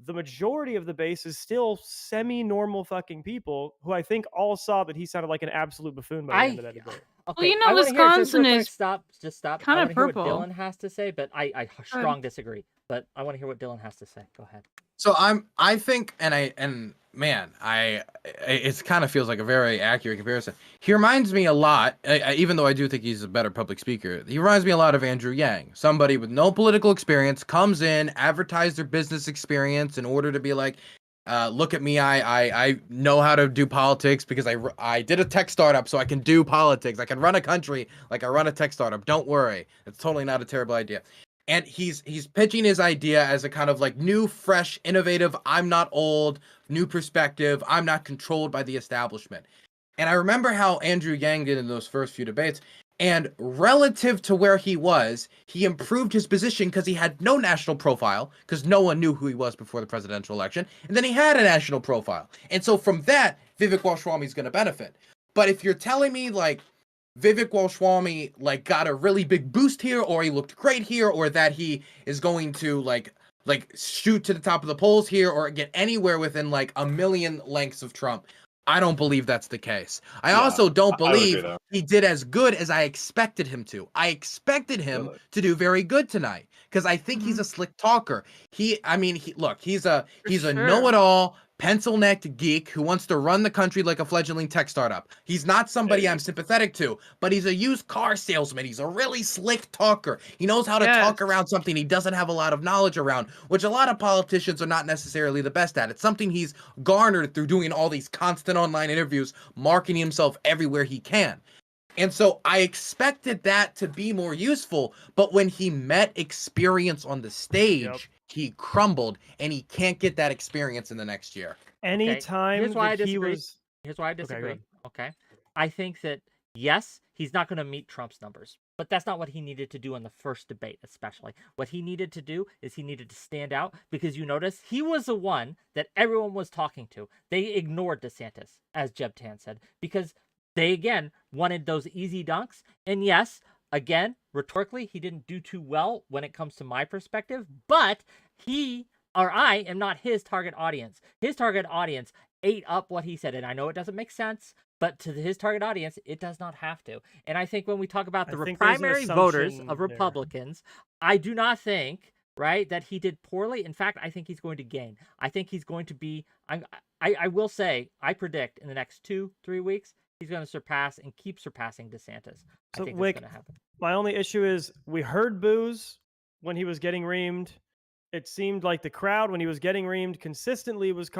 The majority of the base is still semi-normal fucking people who I think all saw that he sounded like an absolute buffoon by the end of that debate. Okay, you know, I wanna hear- just real Wisconsin quick, is stop. kinda I wanna hear purple. what Dylan has to say, but I strong disagree. But I want to hear what Dylan has to say. Go ahead. So I think, it kind of feels like a very accurate comparison. He reminds me a lot, even though I do think he's a better public speaker, he reminds me a lot of Andrew Yang, somebody with no political experience, comes in, advertise their business experience in order to be like, look at me, I know how to do politics because I did a tech startup, so I can do politics. I can run a country like I run a tech startup. Don't worry. It's totally not a terrible idea. And he's pitching his idea as a kind of like new, fresh, innovative, I'm not old, new perspective. I'm not controlled by the establishment. And I remember how Andrew Yang did in those first few debates. And relative to where he was, he improved his position because he had no national profile, because no one knew who he was before the presidential election. And then he had a national profile. And so from that, 𝕵𝖎 is going to benefit. But if you're telling me like Vivek Ramaswamy like got a really big boost here, or he looked great here, or that he is going to like shoot to the top of the polls here, or get anywhere within like a million lengths of Trump. I don't believe that's the case. I also don't believe he did as good as I expected him to. I expected him to do very good tonight because I think he's a slick talker. He's a know-it-all, pencil-necked geek who wants to run the country like a fledgling tech startup. He's not somebody I'm sympathetic to, but he's a used car salesman. He's a really slick talker. He knows how to talk around something he doesn't have a lot of knowledge around, which a lot of politicians are not necessarily the best at. It's something he's garnered through doing all these constant online interviews, marketing himself everywhere he can. And so I expected that to be more useful, but when he met experience on the stage, he crumbled, and he can't get that experience in the next year. Anytime Here's why I that he disagree. was... Here's why I disagree. Okay. I think that, yes, he's not going to meet Trump's numbers, but that's not what he needed to do in the first debate, especially. What he needed to do is he needed to stand out, because you notice he was the one that everyone was talking to. They ignored DeSantis, as 𝕵𝖎𝖙 said, because they, again, wanted those easy dunks. And yes, again, rhetorically, he didn't do too well when it comes to my perspective, but I am not his target audience. His target audience ate up what he said, and I know it doesn't make sense, but to his target audience, it does not have to. And I think when we talk about the primary voters of Republicans, I do not think, right, that he did poorly. In fact, I think he's going to gain. I think he's going to be, I will say, I predict in the next 2-3 weeks, he's going to surpass and keep surpassing DeSantis. So, I think Wick, that's going to happen. My only issue is we heard boos when he was getting reamed. It seemed like the crowd, when he was getting reamed, consistently was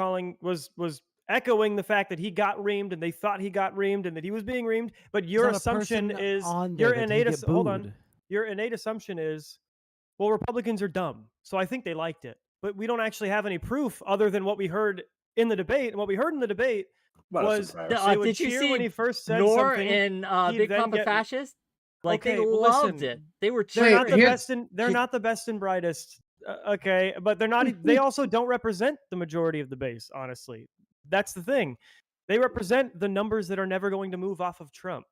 echoing the fact that he got reamed, and they thought he got reamed and that he was being reamed. But your assumption is your innate assumption is, well, Republicans are dumb, so I think they liked it. But we don't actually have any proof other than what we heard in the debate. And what we heard in the debate was they would cheer when he first said something. And Big Papa Fascist? Like, okay, they loved it. They were They're cheering. not the best and brightest. Okay, but they're not. They also don't represent the majority of the base. Honestly, that's the thing. They represent the numbers that are never going to move off of Trump.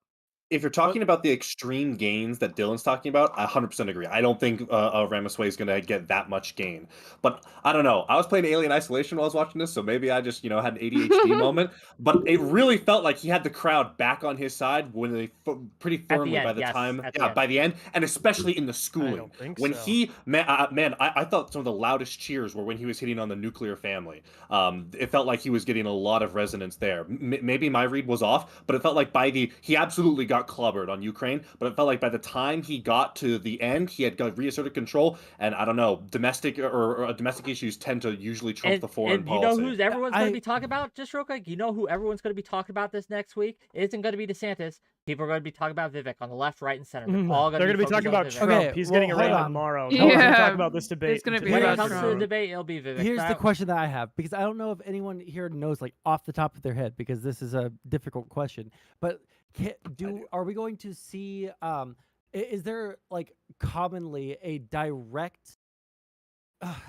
If you're talking about the extreme gains that Dylan's talking about, I 100% agree. I don't think Ramaswamy is going to get that much gain. But I don't know. I was playing Alien Isolation while I was watching this, so maybe I just, had an ADHD moment. But it really felt like he had the crowd back on his side when they pretty firmly by the end, and especially in the schooling. I don't think when so. I thought some of the loudest cheers were when he was hitting on the nuclear family. It felt like he was getting a lot of resonance there. Maybe my read was off, but it felt like he absolutely got clubbered on Ukraine, but it felt like by the time he got to the end, he had reasserted control. And I don't know, domestic issues tend to usually trump the foreign policy. You know who everyone's going to be talking about? Just real quick, you know who everyone's going to be talking about this next week? It isn't going to be DeSantis. People are going to be talking about Vivek on the left, right, and center. They're all going to be talking about Trump. Okay, he's getting arraigned tomorrow. Yeah. No one's going to talk about this debate. It's going to be when it about comes to the debate, it'll be Vivek. Here's the question that I have, because I don't know if anyone here knows, like, off the top of their head, because this is a difficult question. But are we going to see? Is there like commonly a direct?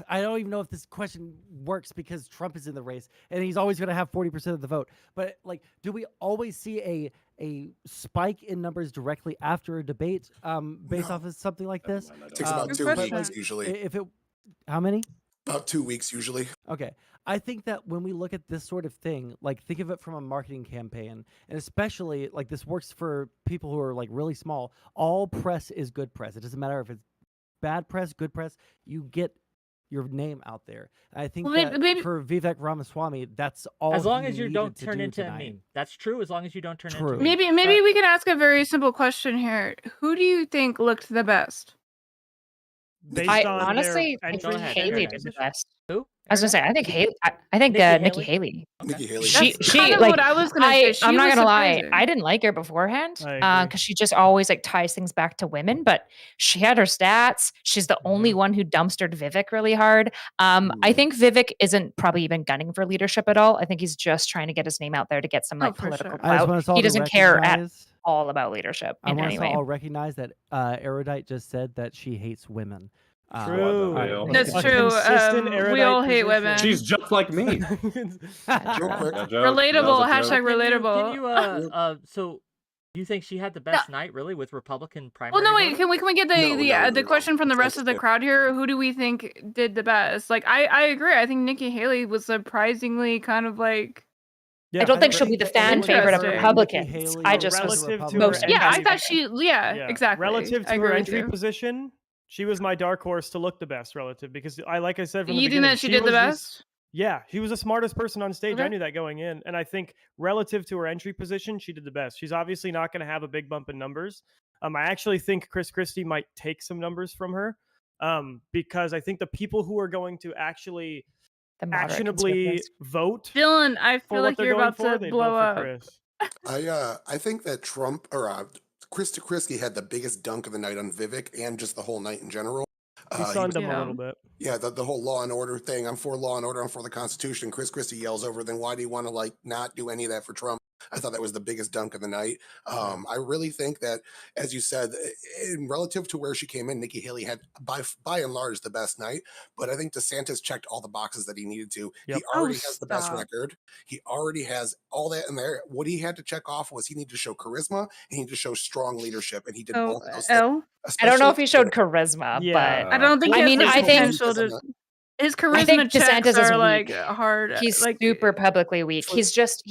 I don't even know if this question works because Trump is in the race and he's always going to have 40% of the vote. But like, do we always see a spike in numbers directly after a debate based off of something like this? It takes about 2 weeks usually. How many? About 2 weeks usually. Okay. I think that when we look at this sort of thing, like think of it from a marketing campaign, and especially like this works for people who are like really small. All press is good press. It doesn't matter if it's bad press, good press. You get your name out there. I think for Vivek Ramaswamy, that's all. As long as you don't turn into a meme. That's true. As long as you don't turn into a meme. Maybe we can ask a very simple question here. Who do you think looked the best? I honestly think Haley did the best. Who? I was gonna say, I think Haley. I think Nikki Haley. Nikki Haley. She kind of like, what I was gonna say. I'm not gonna lie. surprising. I didn't like her beforehand because she just always like ties things back to women. But she had her stats. She's the only one who dumpstered Vivek really hard. I think Vivek isn't probably even gunning for leadership at all. I think he's just trying to get his name out there to get some like political clout. He doesn't care at all about leadership. I want us to way. all recognize that эрudite just said that she hates women. True. That's true. We all hate women. She's just like me. Relatable. Hashtag relatable. So You think she had the best night, really, with Republican primary? Well, no, wait. voters? Can we get the question from the rest of the crowd here? Who do we think did the best? Like, I agree. I think Nikki Haley was surprisingly kind of like. I don't think she'll be the fan favorite of Interesting. Republicans. I just was Relative to most her Yeah, I entry- thought she. Yeah, exactly. Relative I to her agree with entry you. position, she was my dark horse to look the best relative because like I said from the You think beginning, that she did the was best? Yeah, she was the smartest person on stage. I Okay. knew that going in, and I think relative to her entry position, she did the best. She's obviously not going to have a big bump in numbers. I actually think Chris Christie might take some numbers from her, because I think the people who are going to actually the moderate actionably conservatives. vote Dylan, I for feel what like they're you're going about for, to they'd blow vote for up. Chris. I think that Trump or Christie had the biggest dunk of the night on Vivek and just the whole night in general. He sunned him a little bit. Yeah, the whole law and order thing. I'm for law and order. I'm for the Constitution. Chris Christie yells over. Then why do you want to like not do any of that for Trump? I thought that was the biggest dunk of the night. I really think that, as you said, in relative to where she came in, Nikki Haley had by and large the best night. But I think DeSantis checked all the boxes that he needed to. Yep. He already has the best record. He already has all that in there. What he had to check off was he needed to show charisma and he needed to show strong leadership, and he did both of those things. I don't know if he showed charisma, Yeah. but I don't think. I mean, I think potential to. His I charisma think checks DeSantis is are like weak. hard. He's like super publicly weak. He's just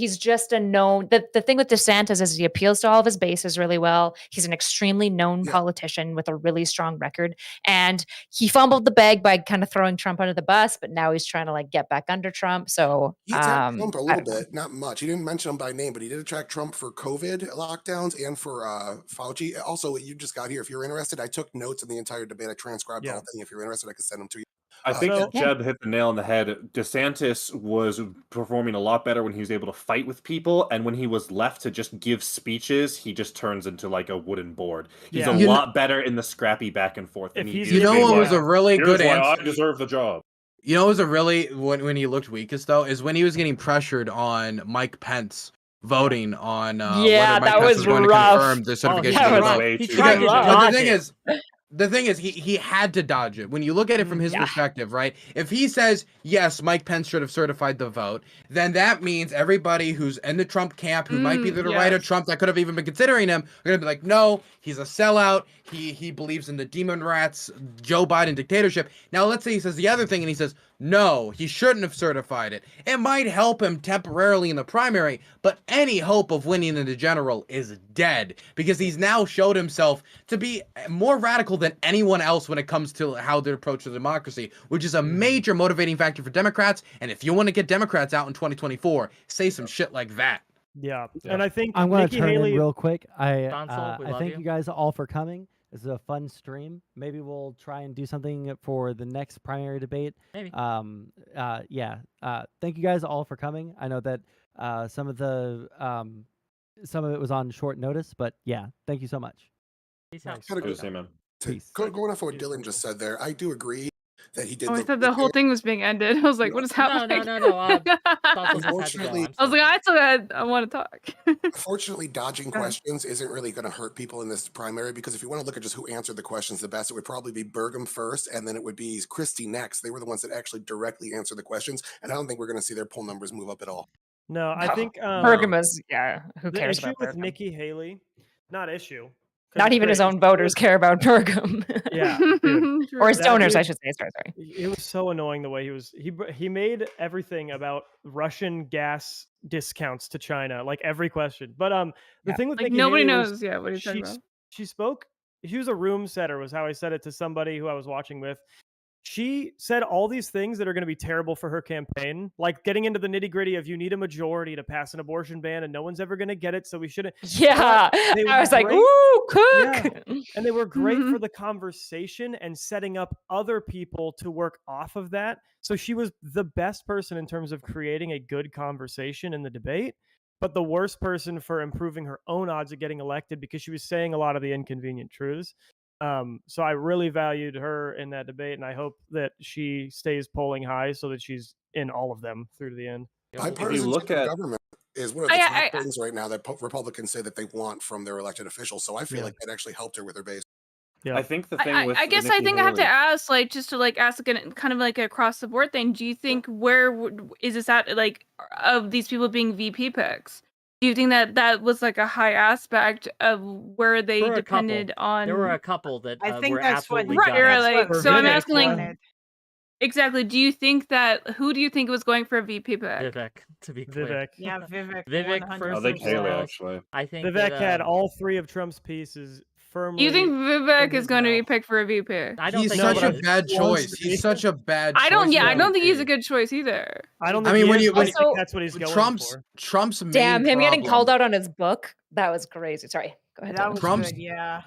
a known. The thing with DeSantis is he appeals to all of his bases really well. He's an extremely known politician with a really strong record, and he fumbled the bag by kind of throwing Trump under the bus. But now he's trying to like get back under Trump. So he attacked Trump a little bit, not much. He didn't mention him by name, but he did attack Trump for COVID lockdowns and for Fauci. Also, you just got here. If you're interested, I took notes in the entire debate. I transcribed the whole thing. If you're interested, I can send them to you. I think Jeb hit the nail on the head. DeSantis was performing a lot better when he was able to fight with people, and when he was left to just give speeches, he just turns into like a wooden board. He's a lot better in the scrappy back and forth. Than he You know what was a really good answer? I deserve the job. You know what was a really when he looked weakest though is when he was getting pressured on Mike Pence voting on whether Mike Pence was going to confirm the certification. He tried to dodge it. The thing is, he had to dodge it. When you look at it from his perspective, right? If he says, yes, Mike Pence should have certified the vote, then that means everybody who's in the Trump camp, who might be to the right of Trump, that could have even been considering him, are going to be like, no, he's a sellout. He believes in the demon rats, Joe Biden dictatorship. Now, let's say he says the other thing, and he says, no, he shouldn't have certified it. It might help him temporarily in the primary, but any hope of winning in the general is dead, because he's now showed himself to be more radical than anyone else when it comes to how they approach the democracy, which is a major motivating factor for Democrats. And if you want to get Democrats out in 2024, say some shit like that. Yeah, and I think I'm going to Nikki turn Haley in real quick. I love thank you. you guys all for coming. This is a fun stream. Maybe we'll try and do something for the next primary debate. Maybe. Thank you guys all for coming. I know that some of it was on short notice, but yeah, thank you so much. Peace out. Peace. Going off of what Dylan just said there, I do agree that he did. I thought the whole thing was being ended. I was like, what is happening? No. Unfortunately, I was like, I want to talk. Unfortunately, dodging questions isn't really going to hurt people in this primary, because if you want to look at just who answered the questions the best, it would probably be 𝕵𝖎 first, and then it would be Christie next. They were the ones that actually directly answered the questions, and I don't think we're going to see their poll numbers move up at all. No, I think @Bergam was who the cares issue about with Bergam? Nikki Haley, not issue. 'cause Not it's even his great. own voters care about Bergam. Yeah, dude. Or his That donors, I dude- should say. Sorry. It was so annoying the way he made everything about Russian gas discounts to China, like every question. But the thing with Like Nikki nobody Haley knows. was Yeah, what are you talking about? she spoke. She was a room setter, was how I said it to somebody who I was watching with. She said all these things that are going to be terrible for her campaign, like getting into the nitty gritty of you need a majority to pass an abortion ban, and no one's ever going to get it, so we shouldn't. Yeah, They I were was like, great. ooh, cook. Yeah. And they were great Mhm. for the conversation and setting up other people to work off of that. So she was the best person in terms of creating a good conversation in the debate, but the worst person for improving her own odds of getting elected, because she was saying a lot of the inconvenient truths. So I really valued her in that debate, and I hope that she stays polling high so that she's in all of them through to the end. Bipartisanship in government is one of the top things right now that Republicans say that they want from their elected officials. So I feel like that actually helped her with her base. Yeah. I think the thing with I guess Nikki I think I have to Haley- ask, like, just to like ask again, kind of like across the board thing. Do you think is this at, like, of these people being VP picks? Do you think that that was like a high aspect of where they For a couple. depended on? There were a couple that I think were that's what absolutely Right, gutted. right, like, For so I'm Vivek, asking, like, yeah. exactly. Do you think that who do you think was going for a VP pick? Vivek, to be clear. Vivek. Yeah, Vivek. Vivek first I think and Haley foremost. actually. I think Vivek that, had all 3 of Trump's pieces firmly. You think Vivek in is his going to be mouth. picked for a VP? I don't He's think such he a is. bad Wants choice. to be. He's such a bad I don't. choice Yeah, for I don't think he's a VP. good choice either. I don't I think mean, when he you is, when but I Also, think that's what he's going Trump's for. Trump's main Damn, him getting problem- called out on his book. That was crazy. Sorry. Go ahead. That Dylan. was Trump's- good. Yeah.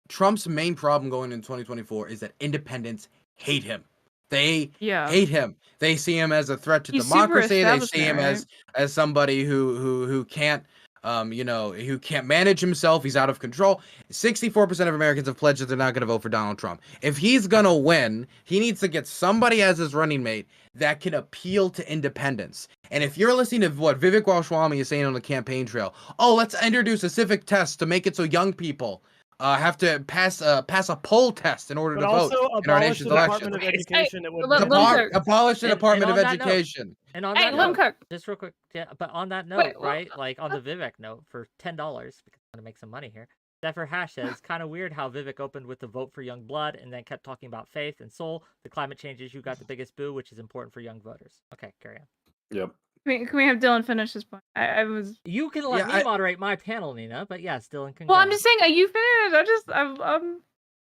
Trump's main problem going in 2024 is that independents hate him. They Yeah. hate him. They see him as a threat to He's super democracy. They see him establishment, as somebody who can't who can't manage himself. He's out of control. 64% of Americans have pledged that they're not going to vote for Donald Trump. If he's going to win, he needs to get somebody as his running mate that can appeal to independents. And if you're listening to what Vivek Ramaswamy is saying on the campaign trail, oh, let's introduce a civic test to make it so young people have to pass a poll test in order But to also vote in our abolish nation's the election. Department of Education. That would let- be- let me cook. Abolish the And Department on of that note- Education. And on Hey, that let him note, cook. just real quick, yeah, but on that note, Wait, right, like on the Vivek note, for $10, because I'm gonna make some money here. 𝕍𝖎 says, kind of weird how Vivek opened with the vote for young blood and then kept talking about faith and soul. The climate change issue got the biggest boo, which is important for young voters. Okay, carry on. Yep. Can we have Dylan finish his point? I was. You can let Yeah, me I- moderate my panel, Nina, but yes, Dylan can. Well, go. I'm just saying. You finished. I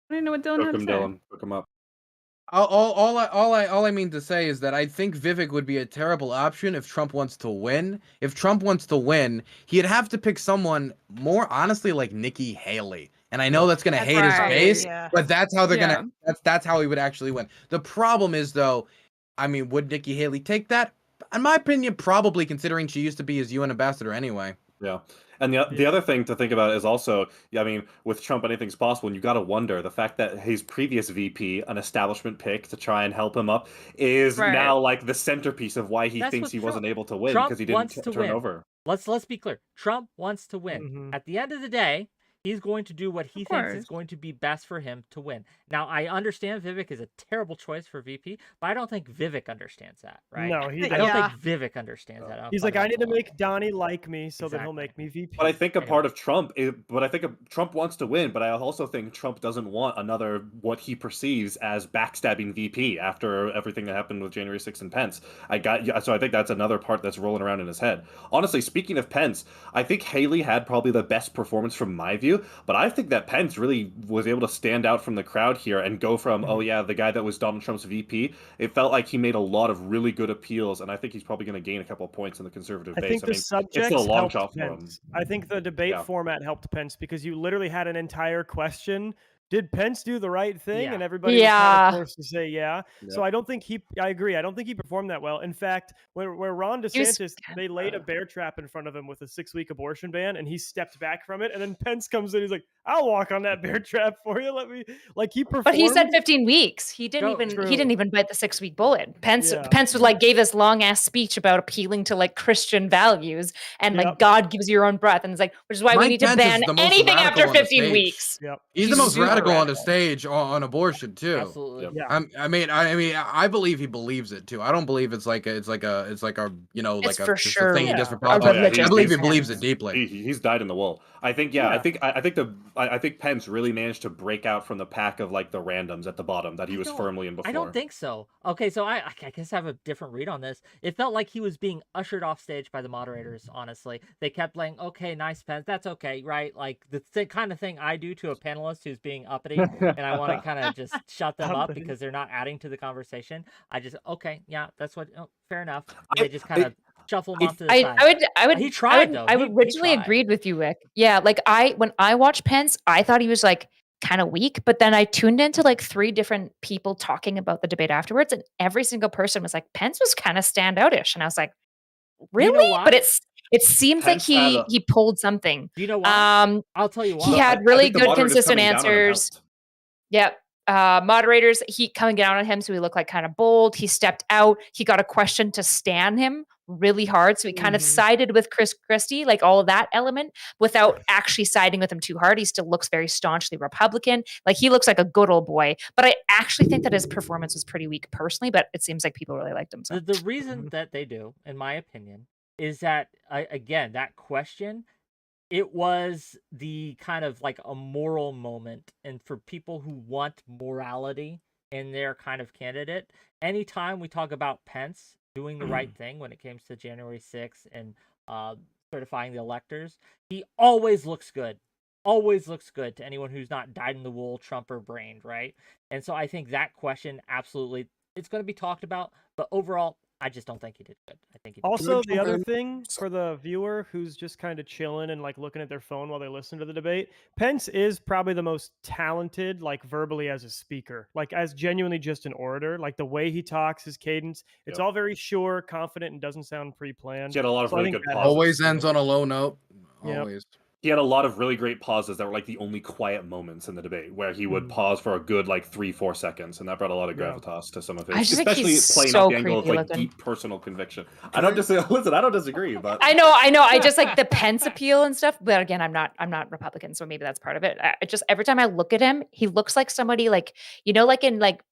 don't know what Dylan Cook had to him, say. Dylan. Cook him up. All I mean to say is that I think Vivek would be a terrible option if Trump wants to win. If Trump wants to win, he'd have to pick someone more honestly like Nikki Haley. And I know that's gonna That's hate his right, base, yeah. but that's how they're Yeah. gonna that's how he would actually win. The problem is though, I mean, would Nikki Haley take that? In my opinion, probably, considering she used to be his UN ambassador anyway. Yeah. And the other thing to think about is also, I mean, with Trump, anything's possible, and you got to wonder the fact that his previous VP, an establishment pick to try and help him up, is Right. now like the centerpiece of why he That's thinks what he wasn't Trump- able to win Trump because he didn't wants to turn win. over. Let's be clear. Trump wants to win. Mhm. At the end of the day, he's going to do what he thinks is course. going to be best for him to win. Now, I understand Vivek is a terrible choice for VP, but I don't think Vivek understands that, right? No, he I doesn't. don't Yeah. think Vivek understands that. on a He's like, I need to fundamental make level. Donnie like me so that he'll Exactly. make me VP. But I think a Anyway. part of Trump, Trump wants to win, but I also think Trump doesn't want another what he perceives as backstabbing VP after everything that happened with January 6th and Pence. So I think that's another part that's rolling around in his head. Honestly, speaking of Pence, I think Haley had probably the best performance from my view, but I think that Pence really was able to stand out from the crowd here and go from, oh yeah, the guy that was Donald Trump's VP. It felt like he made a lot of really good appeals, and I think he's probably going to gain a couple of points in the conservative I base. think the it's subjects still a long helped shot for him. Pence. I think the debate Yeah. format helped Pence because you literally had an entire question. Did Pence do the right thing? Yeah. And everybody was kind Yeah. of forced to say yeah. So I don't think I agree. I don't think he performed that well. In fact, where Ron He was DeSantis, they laid a bear trap in front of him with a 6-week abortion ban, and he stepped back from it. And then Pence comes in, he's like, "I'll walk on that bear trap for you. Let me." Like he performed. But he said 15 weeks. He didn't True. even bite the 6-week bullet. Pence Yeah. Pence was like gave this long ass speech about appealing to like Christian values and like Yep. God gives you your own breath, and it's like, which is why we Mike need to Pence is ban the most anything radical after on the 15 stage. weeks. Yep. He's the He's most super radical on the radical. stage on abortion too. Absolutely. Yep. Yeah. I mean, I believe he believes it too. I don't believe it's like a It's like a for just a sure thing he does for a politics. religious I believe he thing. believes it deeply. He's dyed in the wool. I think, Yeah. I think Pence really managed to break out from the pack of like the randoms at the bottom that he was don't- firmly in before. I don't think so. Okay, so I guess I have a different read on this. It felt like he was being ushered off stage by the moderators, honestly. They kept playing, okay, nice Pence, that's okay, right? Like the kind of thing I do to a panelist who's being uppity, and I want to kind of just shut them up Uppity. because they're not adding to the conversation. I just, okay, yeah, that's what, fair enough. I- They just kind of shuffle them off to the side. I would He tried, though. I He- would he originally tried. agreed with you, Wick. Yeah, like when I watched Pence, I thought he was like kind of weak, but then I tuned into like 3 different people talking about the debate afterwards, and every single person was like, Pence was kind of standoutish, and I was like, really? why? But it seems like Pence had he pulled something. Do you know why? I'll tell you why. He had I really think the good, moderators consistent coming down on him answers. helped. Yep. Moderators, he coming down on him, so he looked like kind of bold. He stepped out. He got a question to stand him really hard, so he kind of sided with Chris Christie, like all of that element, without actually siding with him too hard. He still looks very staunchly Republican. Like he looks like a good old boy. But I actually think that his performance was pretty weak personally. But it seems like people really liked him. So. The reason that they do, in my opinion, is that again, that question, it was the kind of like a moral moment, and for people who want morality in their kind of candidate, anytime we talk about Pence doing the right thing when it comes to January 6th and certifying the electors, he always looks good. Always looks good to anyone who's not dyed-in-the-wool Trumper brained, right? And so I think that question, absolutely, it's going to be talked about, but overall, I just don't think he did good. I think he did Also, Good the other job. thing for the viewer who's just kind of chilling and like looking at their phone while they listen to the debate, Pence is probably the most talented, like verbally as a speaker, like as genuinely just an orator, like the way he talks, his cadence, it's all very sure, confident, and doesn't sound pre-planned. He had a lot of So I really think good that pauses. Always ends on a low note. Yep. Always. He had a lot of really great pauses that were like the only quiet moments in the debate, where he would pause for a good like 3-4 seconds, and that brought a lot of gravitas to some of I his, just think especially he's playing so up the angle of creepy like looking. deep personal conviction. I don't listen. I don't disagree, but I know. I just like the Pence appeal and stuff. But again, I'm not Republican, so maybe that's part of it. I just every time I look at him, he looks like somebody like, you know, like in like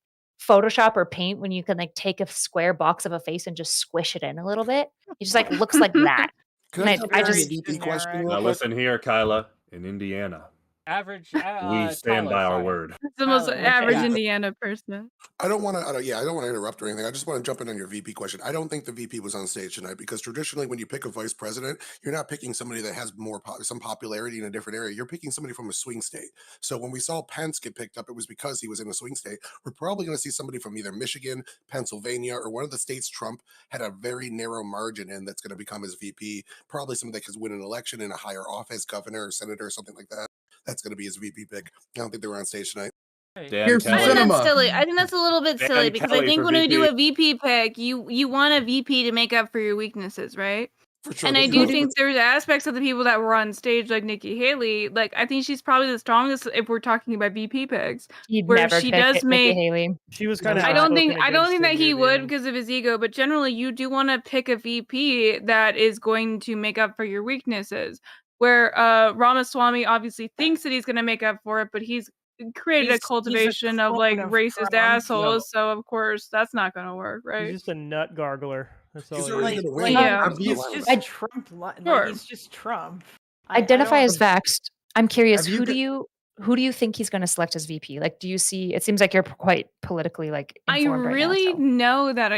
Photoshop or Paint when you can like take a square box of a face and just squish it in a little bit. He just like looks like that. Can And I jump I in on the just VP question generic. real now quick? listen here, Kyla. In Indiana, average. we stand by our word. It's the most Tyler, average yeah. Indiana person. I don't want to interrupt or anything. I just want to jump in on your VP question. I don't think the VP was on stage tonight because traditionally, when you pick a vice president, you're not picking somebody that has some popularity in a different area. You're picking somebody from a swing state. So when we saw Pence get picked up, it was because he was in a swing state. We're probably going to see somebody from either Michigan, Pennsylvania, or one of the states Trump had a very narrow margin in that's going to become his VP. Probably somebody that could win an election in a higher office, governor or senator or something like that. That's going to be his VP pick. I don't think they were on stage tonight. Dan Here's I some think Kelly. that's cinema. silly. I think that's a little bit silly Dan because I Kelly think for when we do VP. a VP pick, you want a VP to make up for your weaknesses, right? For sure. And but I you do know, think there's aspects of the people that were on stage, like Nikki Haley. Like I think she's probably the strongest if we're talking about VP picks, he'd where never she pick does it, Nikki make. Haley. She was kind of. I don't think that him he near the would end. because of his ego, but generally you do want to pick a VP that is going to make up for your weaknesses. Where Ramaswamy obviously thinks that he's going to make up for it, but he's created a cultivation of like racist assholes, so of course that's not going to work, He's right? just a nut gargler. That's all he's he already is. going to win. Yeah. He's Violence. just I- Trump. Like Sure. he's just Trump. Identify I as vaxxed. I'm curious, Have you who do you think he's going to select as VP? Like, do you see? It seems like you're quite politically like I informed right now. really So. know that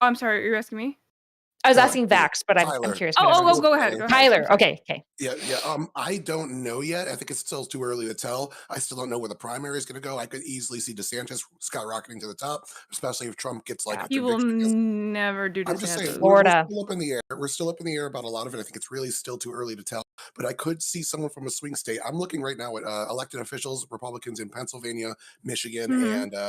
I'm sorry, you're asking me? I was No, asking vaxxed, but I'm Tyler. curious. Oh, whatever. go ahead. Go ahead. Tyler. Okay. Yeah. I don't know yet. I think it's still too early to tell. I still don't know where the primary is going to go. I could easily see DeSantis skyrocketing to the top, especially if Trump gets like a He will conviction against- never do I'm just saying, DeSantis. we're Florida. still up in the air. We're still up in the air about a lot of it. I think it's really still too early to tell. But I could see someone from a swing state. I'm looking right now at elected officials, Republicans in Pennsylvania, Michigan, Mhm. and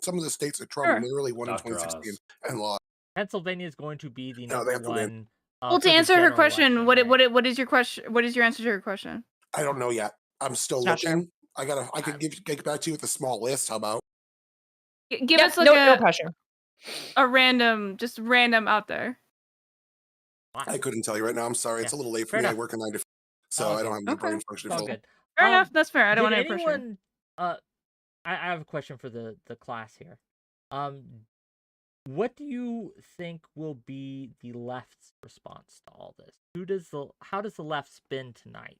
some of the states that Trump Sure. nearly won in Dr. 2016 Oz. and lost. Pennsylvania is going to be the No, they number have to win. one. Well, for to the answer her general question, election, what is your question? What is your answer to her question? I don't know yet. I'm still Not sure. looking. I could get back to you with a small list. How about? Give Yep, us like no pressure. a random, just random out there. I couldn't tell you right now. I'm sorry. It's a Yeah. little late for Fair me. I enough. work a 9 to 5, so Oh, I don't have my okay. brain It's functioning all full. good. Fair enough. That's fair. I don't Did want any pressure. anyone? I have a question for the class here. What do you think will be the left's response to all this? How does the left spin tonight?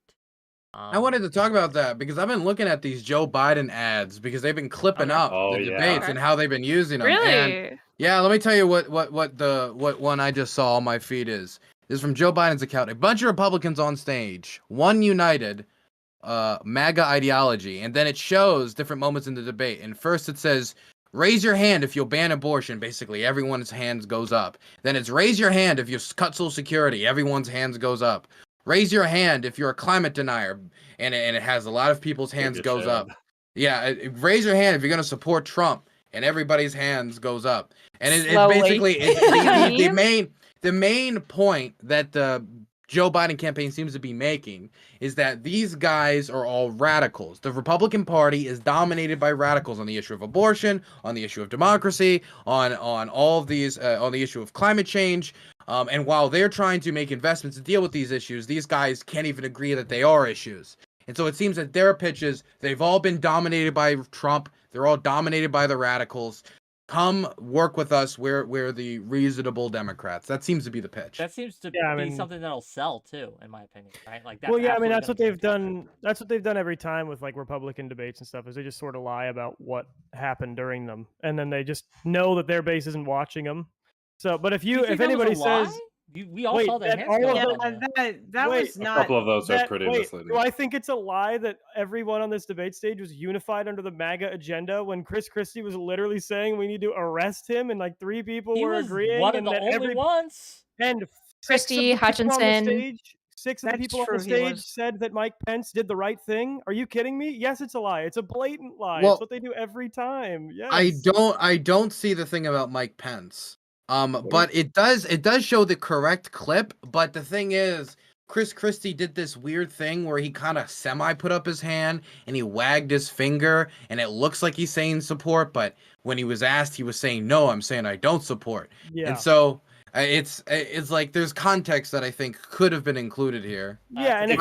I wanted to talk about that because I've been looking at these Joe Biden ads because they've been clipping Okay. up Oh, the yeah. debates Okay. and how they've been using them. And Really? yeah, let me tell you what one I just saw on my feed is. This is from Joe Biden's account. A bunch of Republicans on stage, one united MAGA ideology, and then it shows different moments in the debate. And first it says, raise your hand if you'll ban abortion. Basically, everyone's hands goes up. Then it's raise your hand if you cut Social Security. Everyone's hands goes up. Raise your hand if you're a climate denier, and it has a lot of people's hands Good goes job. up. Yeah, raise your hand if you're gonna support Trump, and everybody's hands goes up. And it's Slowly. basically the main point that the Joe Biden campaign seems to be making is that these guys are all radicals. The Republican Party is dominated by radicals on the issue of abortion, on the issue of democracy, on all of these, on the issue of climate change. And while they're trying to make investments to deal with these issues, these guys can't even agree that they are issues. And so it seems that their pitches, they've all been dominated by Trump. They're all dominated by the radicals. come work with us. We're the reasonable Democrats. That seems to be the pitch. That seems to be something that'll sell too, in my opinion, right? Like well, yeah, I mean that's what they've done. That's what they've done every time with like Republican debates and stuff. Is they just sort of lie about what happened during them, and then they just know that their base isn't watching them. So, but if anybody says. We all saw that. That was not. A couple of those are pretty wait, misleading. do I think it's a lie that everyone on this debate stage was unified under the MAGA agenda when Chris Christie was literally saying we need to arrest him and like 3 people were agreeing? One of the only ones. And Christie, Hutchinson. 6 of the people on the stage said that Mike Pence did the right thing. Are you kidding me? Yes, it's a lie. It's a blatant lie. Well, it's what they do every time. Yes. I don't see the thing about Mike Pence. But it does show the correct clip. But the thing is, Chris Christie did this weird thing where he kind of semi put up his hand and he wagged his finger, and it looks like he's saying support. But when he was asked, he was saying, "No, I'm saying I don't support." Yeah. And so it's like there's context that I think could have been included here. Yeah, and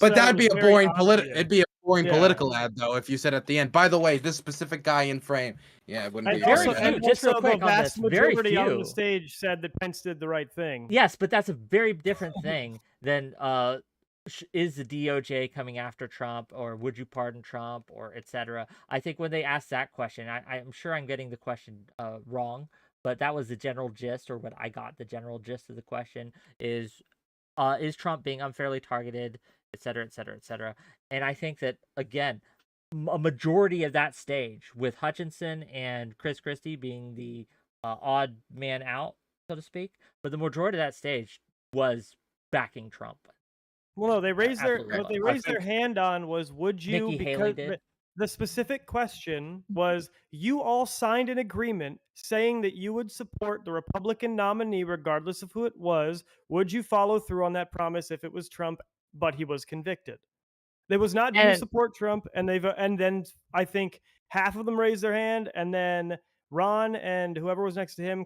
but that'd be a boring political ad though if you said at the end, by the way, this specific guy in frame. Yeah, it wouldn't be. Just real quick, the vast majority on the stage said that Pence did the right thing. Yes, but that's a very different thing than is the DOJ coming after Trump, or would you pardon Trump, or etc. I think when they asked that question, I'm sure I'm getting the question wrong, but that was the general gist, or what I got. The general gist of the question is Trump being unfairly targeted, etc., etc., etc. And I think that, again, a majority of that stage, with Hutchinson and Chris Christie being the odd man out, so to speak, but the majority of that stage was backing Trump. Well, no, they raised their hand on was, would you? Nikki Haley because did. the specific question was, you all signed an agreement saying that you would support the Republican nominee regardless of who it was. Would you follow through on that promise if it was Trump, but he was convicted? It was not, do you support Trump? And then I think half of them raised their hand, and then Ron and whoever was next to him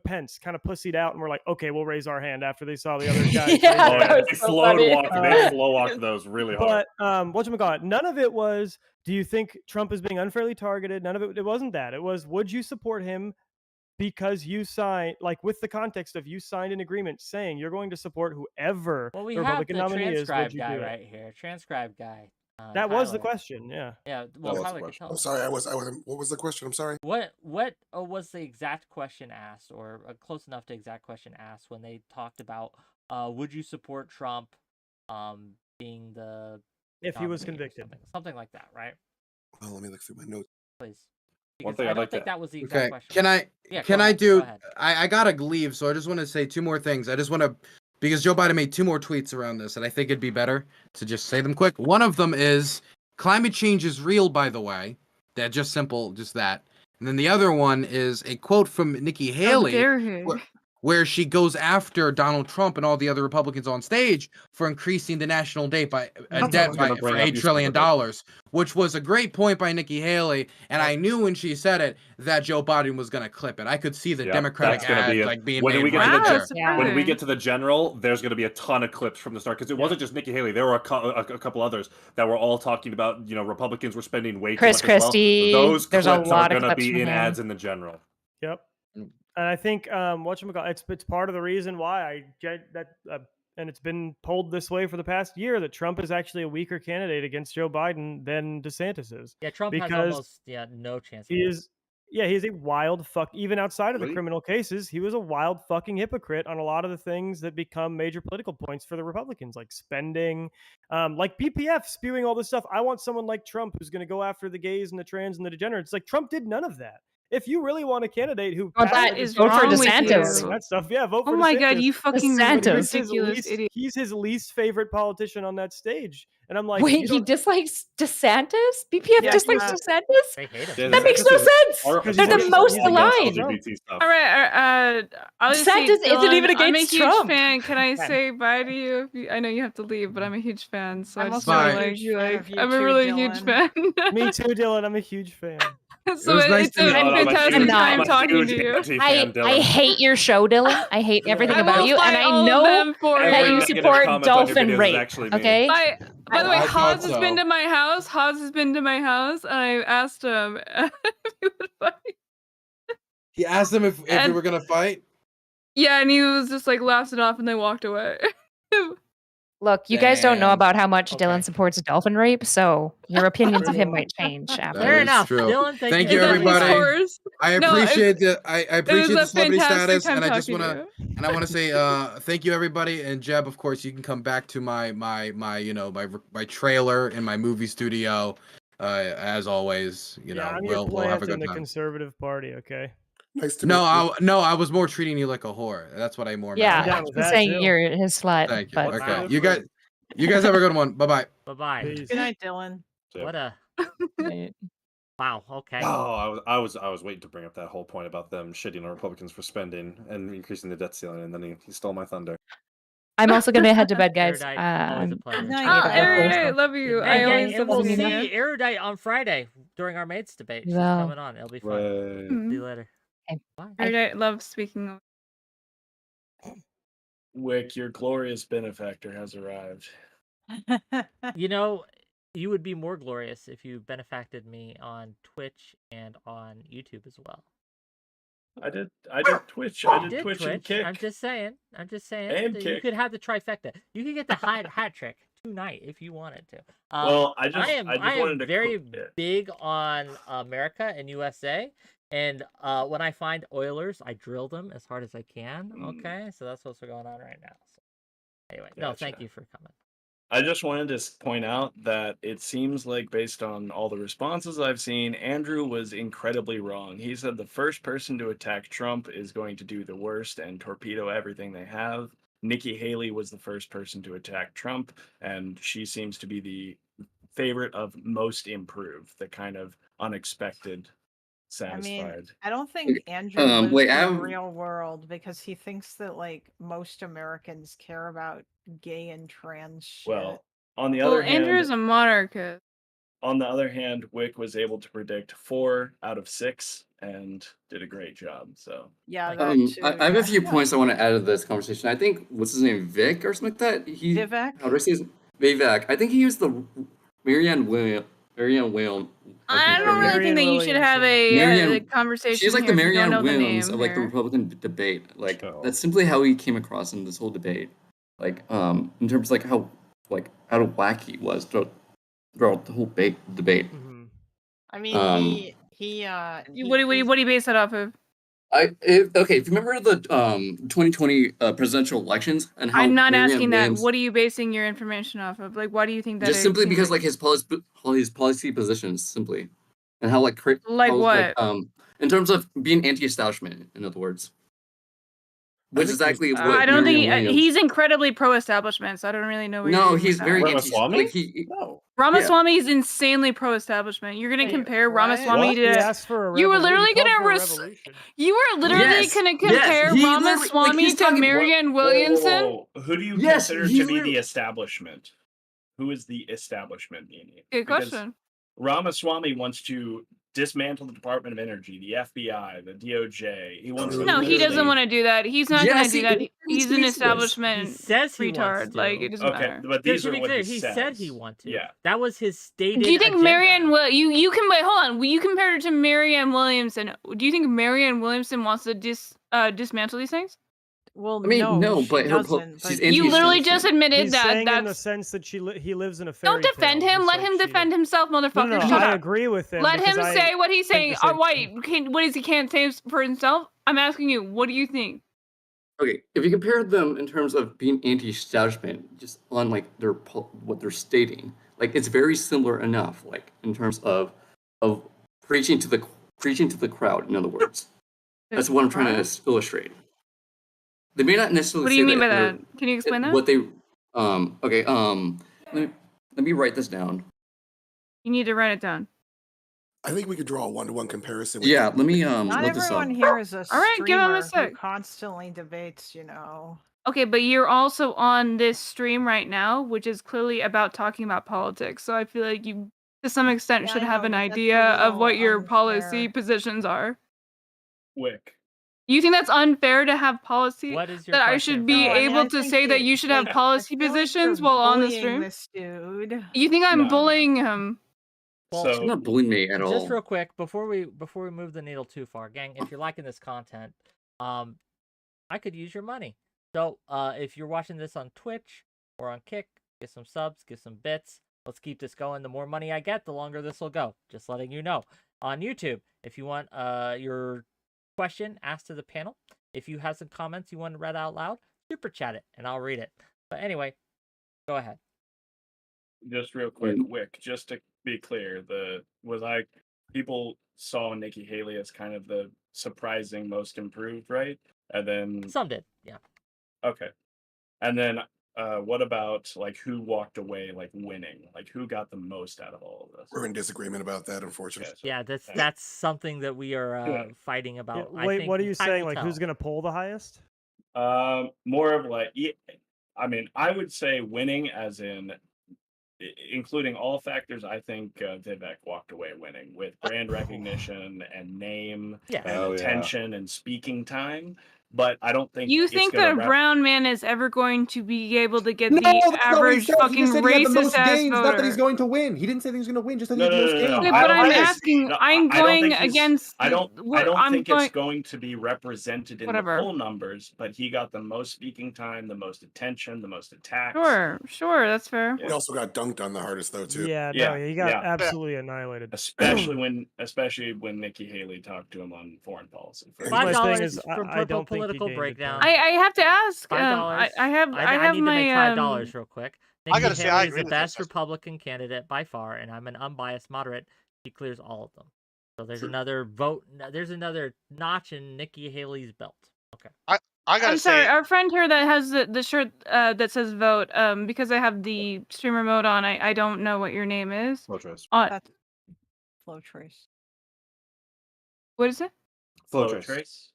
Pence kind of pussied out and were like, okay, we'll raise our hand after they saw the other guys. They slow walked those really hard. But whatchamacallit, none of it was, do you think Trump is being unfairly targeted? None of it wasn't that. It was, would you support him because you signed, like with the context of you signed an agreement saying you're going to support whoever the Republican nominee is. Transcribe guy right here. Transcribe guy. That was the question. Yeah. Yeah. Well, I'm sorry. I wasn't. What was the question? I'm sorry. What was the exact question asked, or close enough to exact question asked, when they talked about would you support Trump being the if he was convicted, something like that, right? Well, let me look through my notes, please. One thing I don't think that was the exact question. I gotta leave, so I just want to say 2 more things. I just want to, because Joe Biden made 2 more tweets around this, and I think it'd be better to just say them quick. One of them is, climate change is real, by the way. That just simple, just that. And then the other one is a quote from Nikki Haley, where she goes after Donald Trump and all the other Republicans on stage for increasing the national debt by $8 trillion, which was a great point by Nikki Haley. And I knew when she said it that Joe Biden was going to clip it. I could see the Democratic ad being when made we get right to there. When we get to the general, there's going to be a ton of clips from the start, because it wasn't just Nikki Haley. There were a couple others that were all talking about, Republicans were spending way too much. Chris Christie. Those clips are going to be in ads in the general. Yep. And I think it's part of the reason why and it's been polled this way for the past year, that Trump is actually a weaker candidate against Joe Biden than DeSantis is. Yeah, Trump has almost no chance. He's a wild fuck. Even outside of the criminal cases, he was a wild fucking hypocrite on a lot of the things that become major political points for the Republicans, like spending, like BPF spewing all this stuff. I want someone like Trump who's going to go after the gays and the trans and the degenerates. Like, Trump did none of that. If you really want a candidate who that is vote for wrong DeSantis, with that stuff, yeah, vote for DeSantis. Oh my god, you fucking DeSantis. ridiculous idiot! He's his least favorite politician on that stage, and I'm like, wait, he dislikes DeSantis? BPF dislikes DeSantis? They hate him. That makes no sense. They're the most aligned. All right, DeSantis isn't even against I'm a huge Trump. fan. Can I say bye to you? I know you have to leave, but I'm a huge fan. So I'm I just also want a huge fan of you I'm a too, really Dylan. huge fan. Me too, Dylan. I'm a huge fan. So was nice it's to meet a you. fantastic time I'm a talking huge to you. Angie fan, I Dylan. hate your show, Dylan. I hate everything I about will you, and fight I all of know them for that Every you you. negative support comment on your dolphin videos is rape. actually me. Okay. By the way, I thought Haas has been so. to my house. Haas has been to my house, and I asked him if he would fight. He asked him if we And were gonna fight. yeah, and he was just like laughed it off, and they walked away. Look, you guys don't know Damn. about how much Okay. Dylan supports dolphin rape, so your opinions of him True. might change after. Fair is enough. true. Dylan, Thank you you, It's for a coming everybody. on. discourse. I No, appreciate the it was a celebrity fantastic status, time and I just talking wanna to you. and I want to say thank you everybody. And Jeb, of course, you can come back to my trailer in my movie studio. As always, Yeah, I'm your we'll have a plant in good the time. conservative party. Okay. Nice to meet you. I was more treating you like a whore. That's what I more meant. Yeah, I'm down I with was that, saying too. you're his slut, Thank you. but Okay, Wow. you guys have a good one. Bye bye. Bye-bye. Peace. Good night, Dylan. What a wow. Okay. Oh, I was waiting to bring up that whole point about them shitting on Republicans for spending and increasing the debt ceiling, and then he stole my thunder. I'm also gonna head to bed, guys. Erudite, always a pleasure. Good night, I need to Oh, go Dylan. first. Erudite, love you. And, I yeah, always and love we'll seeing see you. Erudite on Friday during our mates debate. She's Well. coming on. It'll be fun. Right. See you later. Okay. Bye. Erudite loves speaking. Wick, your glorious benefactor has arrived. You know, you would be more glorious if you benefacted me on Twitch and on YouTube as well. I did Twitch. I You did Twitch and Kick. I'm just saying. And that you Kick. could have the trifecta. You could get the hat trick tonight if you wanted to. Well, I just am wanted to very yeah. big on America and USA. And when I find Oilers, I drill them as hard as I can. Okay, so that's what's going on right now. So, anyway, no, thank Gotcha. you for coming. I just wanted to point out that it seems like, based on all the responses I've seen, Andrew was incredibly wrong. He said the first person to attack Trump is going to do the worst and torpedo everything they have. Nikki Haley was the first person to attack Trump, and she seems to be the favorite of most improved, the kind of unexpected, satisfied. I don't think Andrew lives wait, in the real world because he thinks that like most Americans care about gay and trans shit. Well, on the Well, other hand, Andrew's a monarchist. on the other hand, Wick was able to predict 4 out of 6 and did a great job. So Yeah, that too. I have a few points I want to add to this conversation. I think what's his name, Vic or something like that. Vivek? How do I say his Vivek? I think he used the Marianne William. I don't really think that you should have a conversation. She's like here the if you don't Marianne know the Williams name of like the here. Republican debate. Like that's simply how he came across in this whole debate. Like in terms of like how wacky he was throughout the whole debate. I mean, What do you base that off of? Okay, if you remember the 2020 presidential elections and how I'm not Marianne asking Williams, that. What are you basing your information off of? Like, why do you think that? just it simply seems because like his policy positions simply, and how Like how, what? in terms of being anti-establishment, in other words, which is exactly what I don't think Marianne Williams. he's incredibly pro-establishment, so I don't really know. Where No, you're he's with very that. anti. No. Ramaswamy is insanely pro-establishment. You're gonna compare Ramaswamy He asked for a You were revolution. literally He called gonna for a revolution. you were literally Yes, gonna yes, compare he literally- like, Ramaswamy he's to talking- Marianne Williamson. Who do you Yes, consider he to be literally- the establishment? Who is the establishment? Good question. Ramaswamy wants to dismantle the Department of Energy, the FBI, the DOJ. He wants to No, he doesn't want to do that. He's not gonna Yes, do he- that. he He's an speaks this. establishment He says he retard. wants to. Like it doesn't Okay, matter. but these to are be what clear, he he says. said he wanted to. Yeah. That was his stated Do you think agenda. Marianne you can wait? Hold on. You compared her to Marianne Williamson. Do you think Marianne Williamson wants to dismantle these things? Well, I mean, no, she but her doesn't. she's but- You literally just admitted He's that. saying in the That's sense that he lives in a fairy don't defend tale, him. just Let like him she defend is. himself, motherfucker. No, Shut I up. agree with him. Let him because I say what he's saying. think the same What is he can't say for himself? I'm asking you. What do you think? Okay, if you compare them in terms of being anti-establishment, just on like what they're stating, like it's very similar enough, like in terms of preaching to the crowd. In other words, that's what I'm trying to illustrate. They may not necessarily. What do you say mean by they're- that? Can you explain that? What they okay let me write this down. You need to write it down. I think we could draw a one-to-one comparison. Yeah, let me Not look this up. everyone here is a All right, give him a streamer who sec. constantly debates, you know. Okay, but you're also on this stream right now, which is clearly about talking about politics. So I feel like you to some extent, Yeah, should I have know, an but that's a idea of little what your policy unfair. positions are. Wick. You think that's unfair to have policy? What is your That I question should for be No, I mean, able I to think say that you should have I policy feel like positions you're while on the bullying stream? this dude. You think I'm No, no. bullying him? Well, She's not bullying me at just all. real quick before we move the needle too far, gang. If you're liking this content, I could use your money. So if you're watching this on Twitch or on Kick, get some subs, get some bits. Let's keep this going. The more money I get, the longer this will go. Just letting you know. On YouTube, if you want your question asked to the panel, if you have some comments you want read out loud, super chat it and I'll read it. But anyway, go ahead. Just real quick, Wick, just to be clear, people saw Nikki Haley as kind of the surprising most improved, right? And then some did, yeah. Okay. And then what about like who walked away like winning? Like who got the most out of all of this? We're in disagreement about that, unfortunately. Yeah, that's something that we are fighting about. Yeah, wait, what are you saying? Like, who's going gonna poll the highest? More of like, I mean, I would say winning as in including all factors. I think Vivek walked away winning with brand recognition and name and attention and speaking time. But I don't think you it's think gonna that a brown man is ever going to be able to get No, the that's not what he average said. He fucking just said he had the racist most ass gains, voter? not that he's going to win. He didn't say that he was going to win, just that he had the most gains. Okay, but I'm asking. I'm going against. I don't I'm think going. it's going to be represented in Whatever. the poll numbers, but he got the most speaking time, the most attention, the most attacks. Sure, that's fair. He also got dunked on the hardest though too. Yeah, no, he got absolutely annihilated. Especially when Nikki Haley talked to him on foreign policy. $5 from Purple Political Breakdown. I have to ask. $5. I have need my to make $5 real quick. I gotta Nikki say, I Haley is agree the with best Republican candidate by far, and I'm an unbiased moderate. She clears all of them. So there's another vote. There's another notch in Nikki Haley's belt. Okay. I gotta I'm sorry. Our friend here that has the shirt that says vote. Because I have the streamer mode on, I don't know what your name is. That's Flow Trace. What is it? Flow Trace.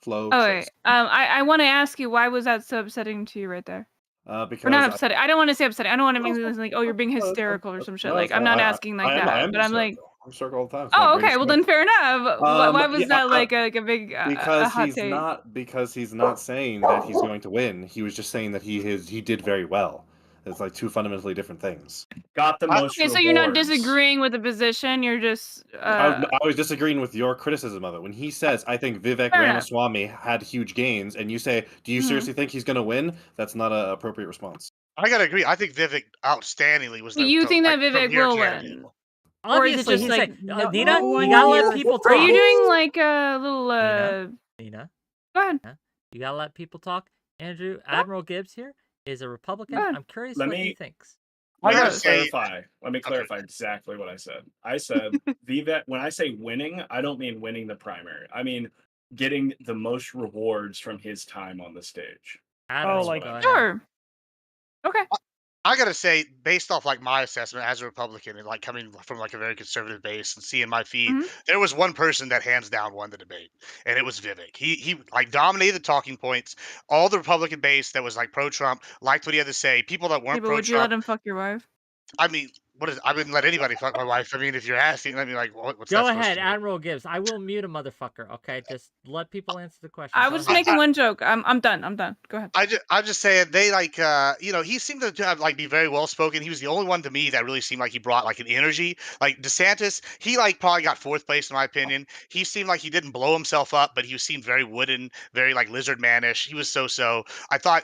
Flow Oh Trace. wait. I want to ask you, why was that so upsetting to you right there? Because Or not upsetting. I don't want to say upsetting. I don't want to make it like, oh, you're being hysterical or some shit. Like, I'm not asking like that. But I'm like, I'm circle all the time. oh, okay. Well, then fair enough. Why was that like a big because a hot he's take? because he's not saying that he's going to win. He was just saying that he did very well. It's like two fundamentally different things. Got the most. Okay, so you're not disagreeing with the position. You're just. I was disagreeing with your criticism of it. When he says, I think Vivek Ramaswamy had huge gains, and you say, do you seriously think he's going to win? That's not an appropriate response. I gotta agree. I think Vivek outstandingly was. You think that Vivek will win? Or is it Obviously, just like Nina, you gotta let people talk. Are you doing like a little Nina? Go ahead. You gotta let people talk. Andrew, Admiral Gibbs here is a Republican. Go ahead. I'm curious what he thinks. Let me clarify exactly what I said. I said Vivek. When I say winning, I don't mean winning the primary. I mean getting the most rewards from his time on the stage. Sure. Okay. I gotta say, based off like my assessment as a Republican and like coming from like a very conservative base and seeing my feed, there was one person that hands down won the debate, and it was Vivek. He like dominated the talking points. All the Republican base that was like pro-Trump liked what he had to say. People that weren't pro-Trump. Would you let him fuck your wife? I mean, I wouldn't let anybody fuck my wife. I mean, if you're asking, let me like, what's Go that ahead, Admiral Gibbs. I will mute a motherfucker. Okay, just let people answer the question. I was making one joke. I'm done. Go ahead. I'm just saying they like he seemed to have like be very well spoken. He was the only one to me that really seemed like he brought like an energy. Like DeSantis, he like probably got fourth place in my opinion. He seemed like he didn't blow himself up, but he seemed very wooden, very like lizard manish. He was so. I thought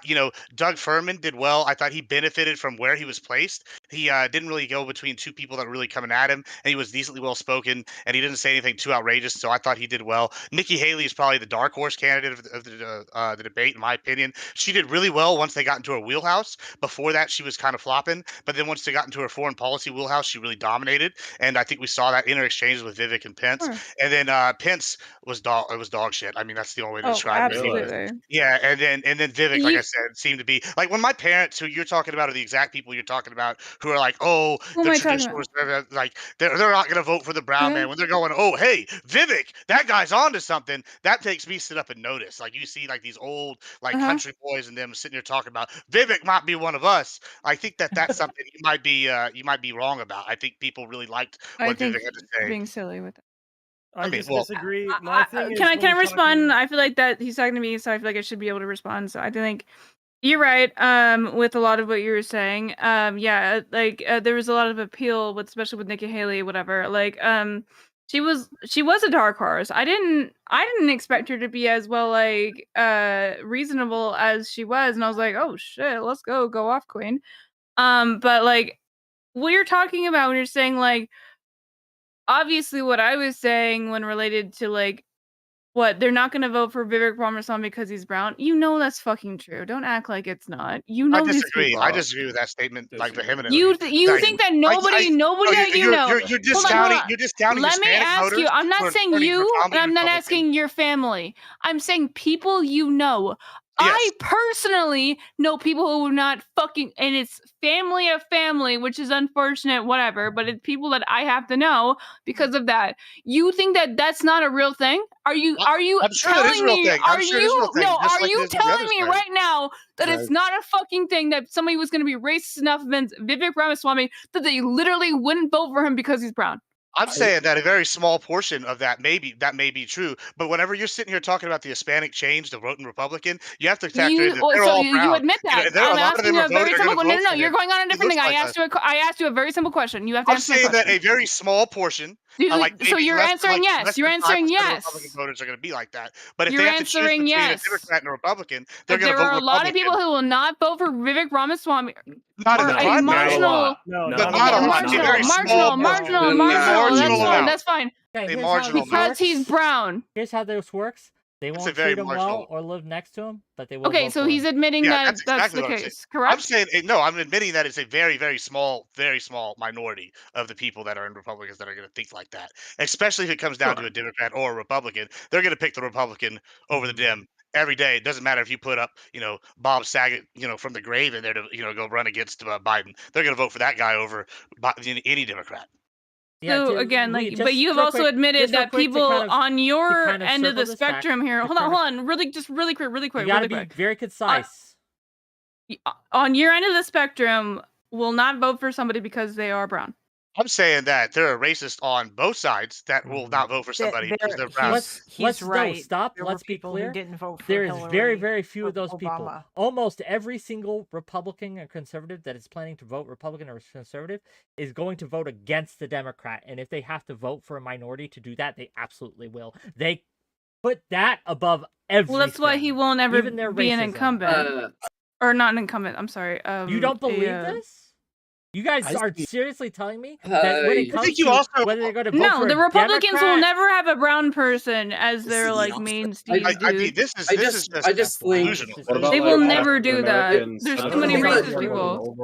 Doug Furman did well. I thought he benefited from where he was placed. He didn't really go between two people that were really coming at him, and he was decently well spoken, and he didn't say anything too outrageous. So I thought he did well. Nikki Haley is probably the dark horse candidate of the debate, in my opinion. She did really well once they got into her wheelhouse. Before that, she was kind of flopping, but then once they got into her foreign policy wheelhouse, she really dominated. And I think we saw that in her exchanges with Vivek and Pence. Sure. And then Pence was dog shit. I mean, that's the only way to describe it. Absolutely. Yeah, and then Vivek, like I said, seemed to be like when my parents, who you're talking about, are the exact people you're talking about, who are like, oh, Who am the I talking traditional about? like they're not going to vote for the brown man Really? when they're going, oh, hey, Vivek, that guy's onto something. That takes me sit up and notice. Like you see like these old like Uh-huh. country boys and them sitting here talking about Vivek might be one of us. I think that that's something you might be wrong about. I think people really liked I what Vivek think had to you're say. being silly with it. I mean, just well, disagree. My thing is Can I when you're respond? talking- I feel like that he's talking to me, so I feel like I should be able to respond. So I think you're right. With a lot of what you were saying. Yeah, like there was a lot of appeal with, especially with Nikki Haley, whatever. Like, she was a dark horse. I didn't expect her to be as well like reasonable as she was, and I was like, oh shit, let's go off, queen. But like what you're talking about when you're saying like, obviously what I was saying when related to like what they're not going to vote for Vivek Ramaswamy because he's brown. You know that's fucking true. Don't act like it's not. You know I these disagree. people. I disagree with that statement like vehemently. You Like, think that no, nobody that you you're, know. you're Hold on, discounting hold you're on. discounting Let me Hispanic ask you. voters I'm who not are saying turning you, and predominantly I'm not Republican. asking your family. I'm saying people you know. Yes. I personally know people who are not fucking, and it's family of family, which is unfortunate, whatever, but it's people that I have to know because of that. You think that that's not a real thing? Are you I'm sure it is a telling real me, thing. are I'm sure it is a real you, thing, no, just are like it you is on the other telling me side. right now that it's Right. not a fucking thing that somebody was going to be racist enough against Vivek Ramaswamy that they literally wouldn't vote for him because he's brown? I'm saying that a very small portion of that may be true, but whenever you're sitting here talking about the Hispanic change, the voting Republican, you have to factor in that they're So all you brown. admit You know, that. there are I'm a lot of asking them you are a very simple going to question. vote No, for you're him. going on a He different looks thing. like I asked you a very simple question. You have to I'm answer my saying that question. a very small portion, like So maybe you're less answering yes. less You're than 5% answering of yes. Republican voters are going to be like that. But if You're they have to choose answering between a yes. Democrat and a Republican, they're But going to there vote are a lot of people Republican. who will not vote for Vivek Ramaswamy. Not in Or the a primary. marginal, No, But not not a a lot. lot. A very small portion. marginal. Marginal amount. That's fine. Okay, A here's how marginal this amount. Because he's brown. Here's how this works. They It's a won't very treat him marginal. well or live next to him, but they will Okay, vote so for he's him. admitting Yeah, that that's exactly the what I'm saying. case, correct? I'm saying no. I'm admitting that it's a very, very small minority of the people that are in Republicans that are going to think like that. Especially if it comes down to a Democrat or a Republican, they're going to pick the Republican over the Dem every day. It doesn't matter if you put up, Bob Saget, from the grave in there to, go run against Biden. They're going to vote for that guy over any Democrat. Yeah, So to- again, we- like, just but you have real also quick- admitted just real that quick to people kind of- on your kind of end of circle the this back, spectrum here. to Hold kind of- on, really quick. You gotta be very concise. On your end of the spectrum, will not vote for somebody because they are brown. I'm saying that there are racists on both sides that will not vote for somebody because they're brown. Let's right. stop. There were Let's be people who clear. didn't vote for There is Hillary very, very few or of those people. Obama. Almost every single Republican or conservative that is planning to vote Republican or conservative is going to vote against the Democrat. And if they have to vote for a minority to do that, they absolutely will. They put that above everything. Well, that's why he won't ever Even their be an racism. incumbent. Or not an incumbent. I'm sorry. You don't believe this? You guys are seriously telling me that when it comes to whether they're going to vote No, for the a Republicans will Democrat- never have a brown person as their like mainstay I mean, dude. this is I just think They will never do that. There's too many racist people.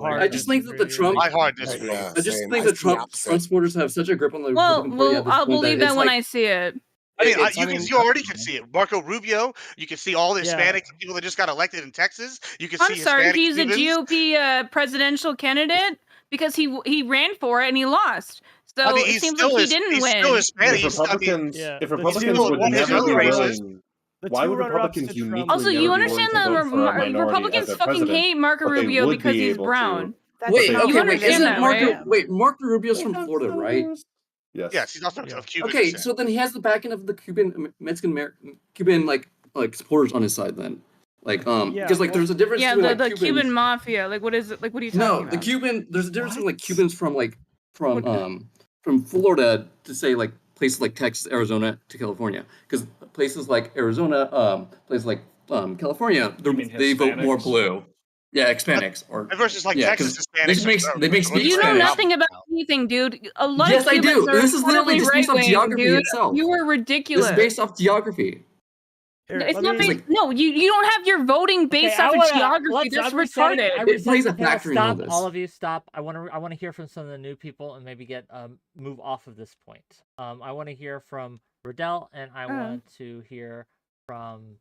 I just think that the Trump. I hard disagree. I just think that Trump supporters have such a grip on the Well, Republican Party at this I'll point believe that that it's when like, I see it. You already can see it. Marco Rubio. You can see all the Hispanic people that just got elected in Texas. You can I'm see sorry, Hispanic he's a Cubans. GOP presidential candidate because he ran for it and he lost. So I mean, it he's seems still like he his- didn't he's win. still Hispanic. If Republicans, if Republicans still would one of his never be other races. willing, why would Republicans uniquely Also, you never be understand willing to that vote for a minority Republicans as their fucking president, hate Marco but they Rubio would because be he's able brown. to? wait, You okay, wait, understand isn't that, Marco? right? Wait, Marco Rubio's from Florida, right? Yes, he's also of Cuban Okay, descent. so then he has the backing of the Cuban like supporters on his side then, because there's a difference Yeah, between the Cubans. Cuban mafia. Like, what is it? Like, what are you talking No, about? the Cuban. There's a difference between Cubans from Florida to say like places like Texas, Arizona to California, because places like Arizona, places like California, they vote more blue. Yeah, Hispanics or versus like yeah, Texas 'cause Hispanics. they speak You know Spanish. nothing about anything, dude. A lot Yes, of I do. Cubans are This is literally incredibly just based off right-wing, geography dude. itself. You were This ridiculous. is based off geography. It's not based. No, you don't have your voting based off of geography. That's retarded. It plays a factor in all Stop, this. all of you, stop. I want to hear from some of the new people and maybe get move off of this point. I want to hear from Riddell and I want to hear from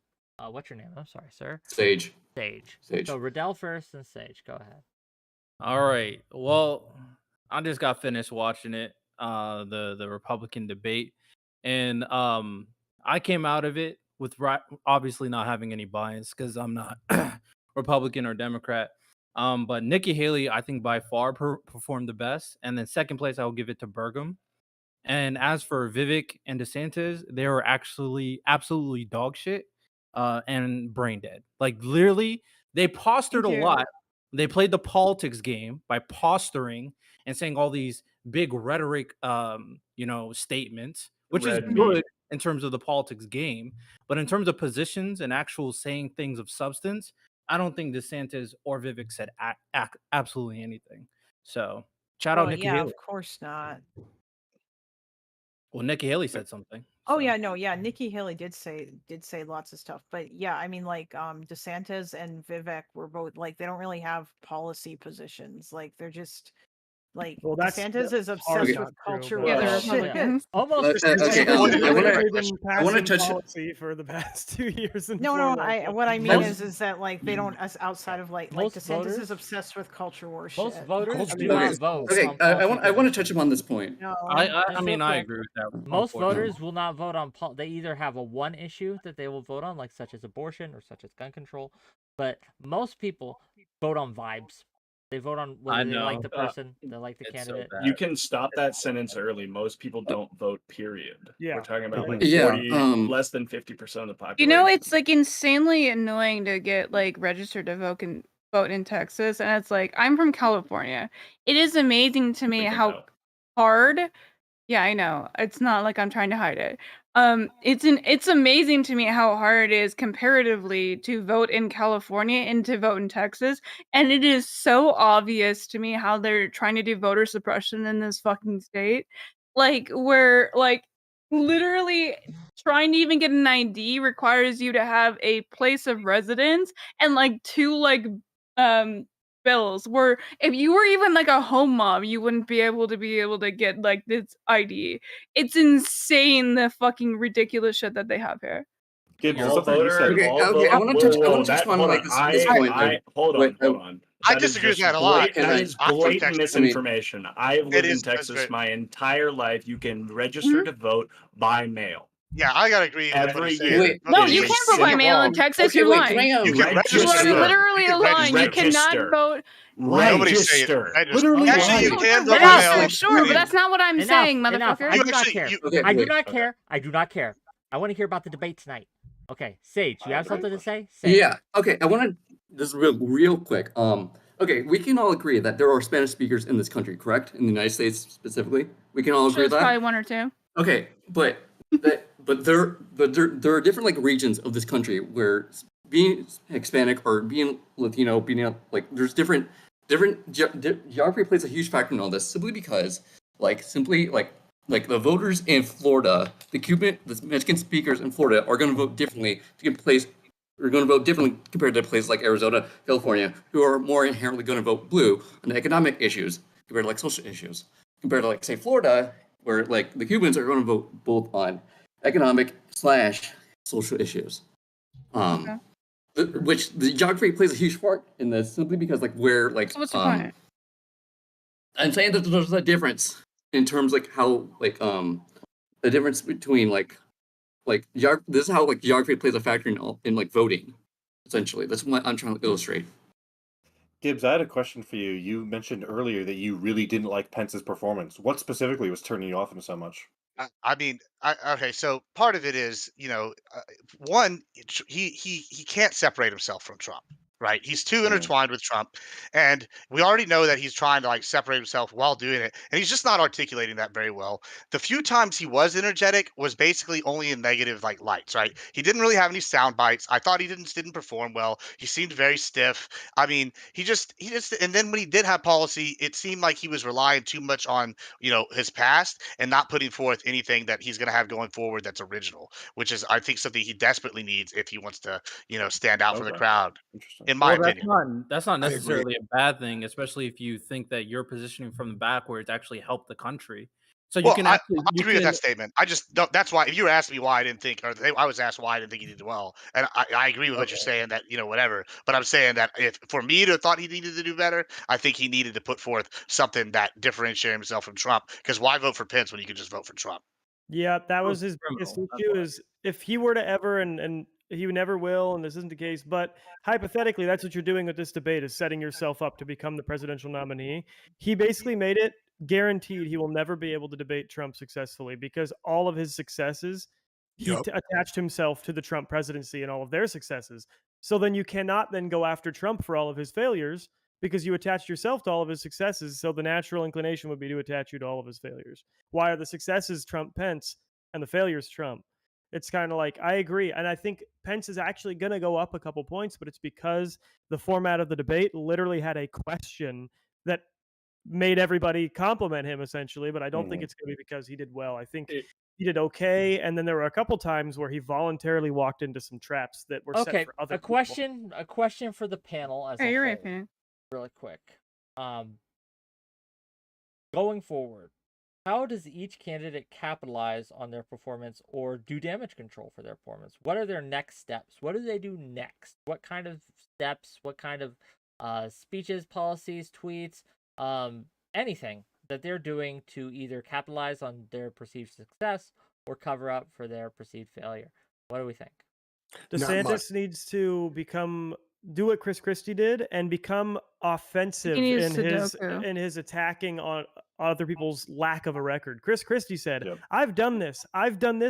what's your name? I'm sorry, sir. Sage. Sage. Sage. So Riddell first and Sage. Go ahead. All right. Well, I just got finished watching it, the Republican debate, and I came out of it with obviously not having any bias because I'm not Republican or Democrat. But Nikki Haley, I think by far performed the best, and then second place I will give it to 𝕵𝖎. And as for Vivek and DeSantis, they were actually absolutely dog shit, and brain dead. Like literally, they postured a Thank you. lot. They played the politics game by posturing and saying all these big rhetoric, statements, which is Red meat. good in terms of the politics game. But in terms of positions and actual saying things of substance, I don't think DeSantis or Vivek said absolutely anything. So shout out Well, Nikki yeah, Haley. of course not. Well, Nikki Haley said something. Oh so. yeah, no, yeah. Nikki Haley did say lots of stuff, but yeah, I mean, like, DeSantis and Vivek were both like they don't really have policy positions. Like they're just like Well, that's DeSantis is hard obsessed not with true, culture. but- Yeah, war they're shit. Republicans. Almost. Okay, I They've want been I wanna passing touch. policy for the past 2 years in No, Florida. I what I mean Most- is that like they don't us outside of like Most DeSantis voters- is obsessed with culture war Most shit. voters do mean, not okay, vote. Okay, on I policy want to touch upon this point. No, I Just mean, real I quick. agree with that. Most unfortunately. voters will not vote on they either have a one issue that they will vote on, like such as abortion or such as gun control, but most people vote on vibes. They vote on I whether they like know, the but person, they like the it's so candidate. bad. You can stop that sentence early. Most people don't vote, period. Yeah. We're talking about like Yeah, 40, less than 50% of the population. You know, it's like insanely annoying to get like registered to vote in Texas, and it's like I'm from California. It is amazing to me We can how help. hard. Yeah, I know. It's not like I'm trying to hide it. It's amazing to me how hard it is comparatively to vote in California and to vote in Texas, and it is so obvious to me how they're trying to do voter suppression in this fucking state. Like where like literally trying to even get an ID requires you to have a place of residence and like two like bills where if you were even like a home mom, you wouldn't be able to get like this ID. It's insane the fucking ridiculous shit that they have here. Gibbs, All something you said. Okay, all okay, I vote- want to touch. I whoa, want to touch that- upon hold like on. this point. Hold Wait, on. I That is disagree with just that a lot, That and is I'm from blatant Texas. misinformation. I've lived in is, that's Texas great. my entire life. You can register to vote by mail. Yeah, I gotta agree with what Every he's saying. year. Wait, No, Okay, you he's can't vote by saying mail in wrong. Texas. Okay, You're wait, lying. can I You can You are register. literally You can lying. You register. cannot vote. Nobody's saying Register. register. Literally Actually, you lying. can vote by Enough, mail. sure, but that's not what I'm Enough, saying, enough. motherfucker. I You do not actually- care. you- Okay, I do wait. not care. I do not care. I want to hear about the debate tonight. Okay, Sage, you have something to say? Say it. Yeah. Okay. I want to just real quick. Okay, we can all agree that there are Spanish speakers in this country, correct? In the United States specifically, we can all Sure, agree it's with probably that. one or two. Okay, but there are different like regions of this country where being Hispanic or being Latino, being like there's different geography plays a huge factor in all this simply because like the voters in Florida, the Mexican speakers in Florida are going to vote differently to get place. Are going to vote differently compared to places like Arizona, California, who are more inherently going to vote blue on the economic issues compared to like social issues. Compared to like say Florida, where like the Cubans are going to vote both on economic / social issues. Which the geography plays a huge part in this simply because like where like So what's the point? I'm saying that there's a difference in terms like how like the difference between this is how like geography plays a factor in like voting. Essentially, that's what I'm trying to illustrate. Gibbs, I had a question for you. You mentioned earlier that you really didn't like Pence's performance. What specifically was turning you off him so much? I mean, okay. So part of it is, one, he can't separate himself from Trump, right? He's too intertwined with Trump, and we already know that he's trying to like separate himself while doing it, and he's just not articulating that very well. The few times he was energetic was basically only in negative like lights, right? He didn't really have any sound bites. I thought he didn't perform well. He seemed very stiff. I mean, he just, and then when he did have policy, it seemed like he was relying too much on his past and not putting forth anything that he's going to have going forward that's original, which is I think something he desperately needs if he wants to stand out from the crowd, in my opinion. That's not I agree. necessarily a bad thing, especially if you think that you're positioning from the back where it's actually helped the country. So you Well, can I actually you agree with can that statement. I just don't. That's why if you were asking me why I didn't think, I was asked why I didn't think he did well, and I agree with what you're saying that whatever. But I'm saying that if for me to thought he needed to do better, I think he needed to put forth something that differentiated himself from Trump. Because why vote for Pence when you could just vote for Trump? Yeah, that Well, was it's his biggest criminal. That's issue why. is if he were to ever and he never will, and this isn't the case, but hypothetically, that's what you're doing with this debate is setting yourself up to become the presidential nominee. He basically made it guaranteed he will never be able to debate Trump successfully because all of his successes, he Yep. attached himself to the Trump presidency and all of their successes. So then you cannot then go after Trump for all of his failures because you attached yourself to all of his successes. So the natural inclination would be to attach you to all of his failures. Why are the successes Trump Pence and the failures Trump? It's kind of like I agree, and I think Pence is actually going to go up a couple points, but it's because the format of the debate literally had a question that made everybody compliment him essentially. But I don't think it's going to be because he did well. I think he did okay, and then there were a couple times where he voluntarily walked into some traps that were set Okay, for other a people. question for the panel as Hey, a you're whole, right, Fan. really quick. Going forward, how does each candidate capitalize on their performance or do damage control for their performance? What are their next steps? What do they do next? What kind of steps? What kind of speeches, policies, tweets, anything that they're doing to either capitalize on their perceived success or cover up for their perceived failure? What do we think? DeSantis needs to do what Chris Christie did and become offensive He in needs his Sudoku. attacking on other people's lack of a record. Chris Christie said, Yep. I've done this,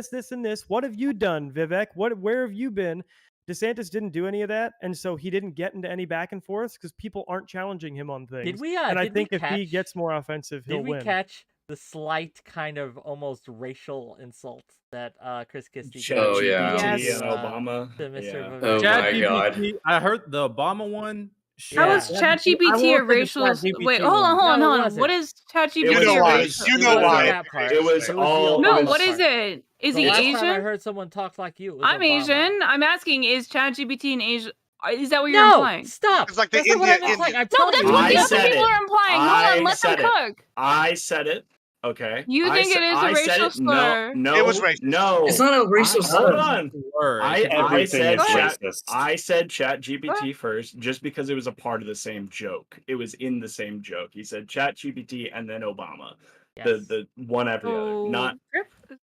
this, and this. What have you done, Vivek? Where have you been? DeSantis didn't do any of that, and so he didn't get into any back and forth because people aren't challenging him on things. Did we? And I Did think we if he catch? gets more offensive, he'll Did we win. catch the slight kind of almost racial insult that Chris Christie Oh, gave yeah. Yes. and Obama. to Mr. Yeah. Vivek? Oh my god. ChatGPT, I heard the Obama one. How Yeah. is ChatGPT a racial? Wait, hold on, hold on, hold on. What is ChatGPT You know a why? racial? You know why? That part. It was the all- No, Obama what is part. it? Is The he last time I Asian? heard someone talk like you, it was I'm Obama. Asian. I'm asking, is ChatGPT an Asian? Is that what you're No, implying? stop. It's like the That's not what I'm Indian. implying. I'm No, telling that's you. what I the other said people it. are implying. Hold I on, let them said it. cook. I said it. Okay. You think it is a I said racial it. slur? No, It was racist. no. It's not a racial Hold slur. on. Word. I Everything said is chat. racist. I said Chat GPT first, just because it was a part of the same joke. It was in the same joke. He said Chat GPT and then Obama. Yes. The one after the other. Not.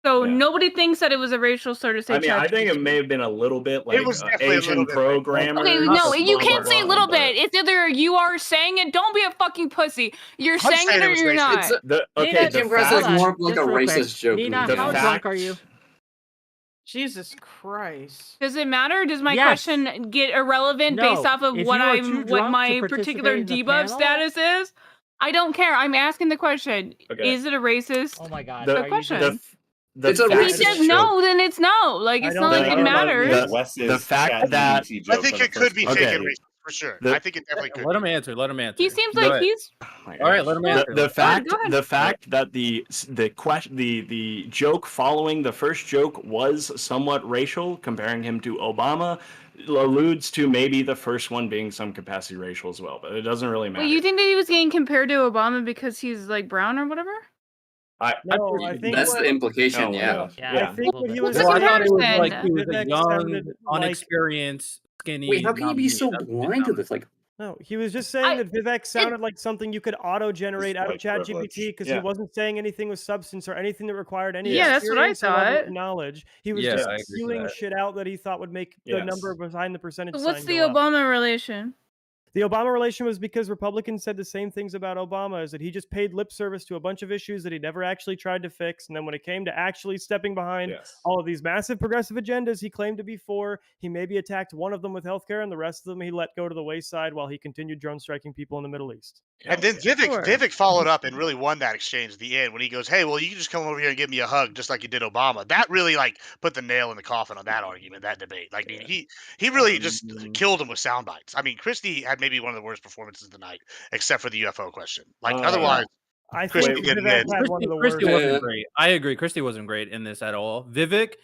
So Yeah. nobody thinks that it was a racial slur to say I mean, I think it ChatGPT. may have been a little bit like was definitely a Asian little bit racist. programmers. Okay, no, you blah, can't blah, say blah, little but- bit. It's either you are saying it. Don't be a fucking pussy. You're I'm saying saying it it or was you're racist. not. It's Okay, Nina, the Kim Press fact, is more of like a just real quick. racist joke. Nina, The how fact- drunk are you? Jesus Christ. Does it matter? Does my Yes. question get irrelevant No. based off of If what you are too what drunk to my participate particular in the debuff panel- status is? I don't care. I'm asking the question. Okay. Is it a racist? Oh my God. the, are you question. just- It's a If he fact- racist says no, then it's no. Like I it's don't not like think it it matters. The fact that I think it could be taken racist for sure. The- I think it definitely could. Let him be. answer. Let him answer. He seems Go like ahead. he's All right, let him answer. the fact go ahead. the fact that the joke following the first joke was somewhat racial, comparing him to Obama, alludes to maybe the first one being some capacity racial as well, but it doesn't really matter. Wait, you think that he was getting compared to Obama because he's like brown or whatever? No, I think That's the implication. Oh, Yeah. yeah. I think what he was What's Well, the I thought it was comparison? like he was a Vivek young, sounded like- unexperienced, skinny. Wait, how can you be nominee. so That's what it blind to sounded this? Like, No, he was just saying that Vivek sounded like something you could auto-generate It's out of white ChatGPT privilege. because he Yeah. wasn't saying anything with substance or anything that required any Yeah, that's what I experience or level of thought. knowledge. He was Yeah, I just agree with spewing that. shit out that he thought would make the Yes. number behind the percentage So what's sign the go up. Obama relation? The Obama relation was because Republicans said the same things about Obama, is that he just paid lip service to a bunch of issues that he never actually tried to fix. And then when it came to actually stepping behind Yes. all of these massive progressive agendas he claimed to be for, he maybe attacked one of them with healthcare and the rest of them he let go to the wayside while he continued drone striking people in the Middle East. And then Vivek, Sure. Vivek followed up and really won that exchange at the end when he goes, "Hey, well, you can just come over here and give me a hug, just like you did Obama." That really like put the nail in the coffin on that argument, that debate. Like he really just killed him with sound bites. I mean, Christie had maybe one of the worst performances of the night, except for the UFO question. Like otherwise, I Christie think didn't Vivek win. had one of the Christie worst. wasn't great. I agree. Christie wasn't great in this at all. Vivek,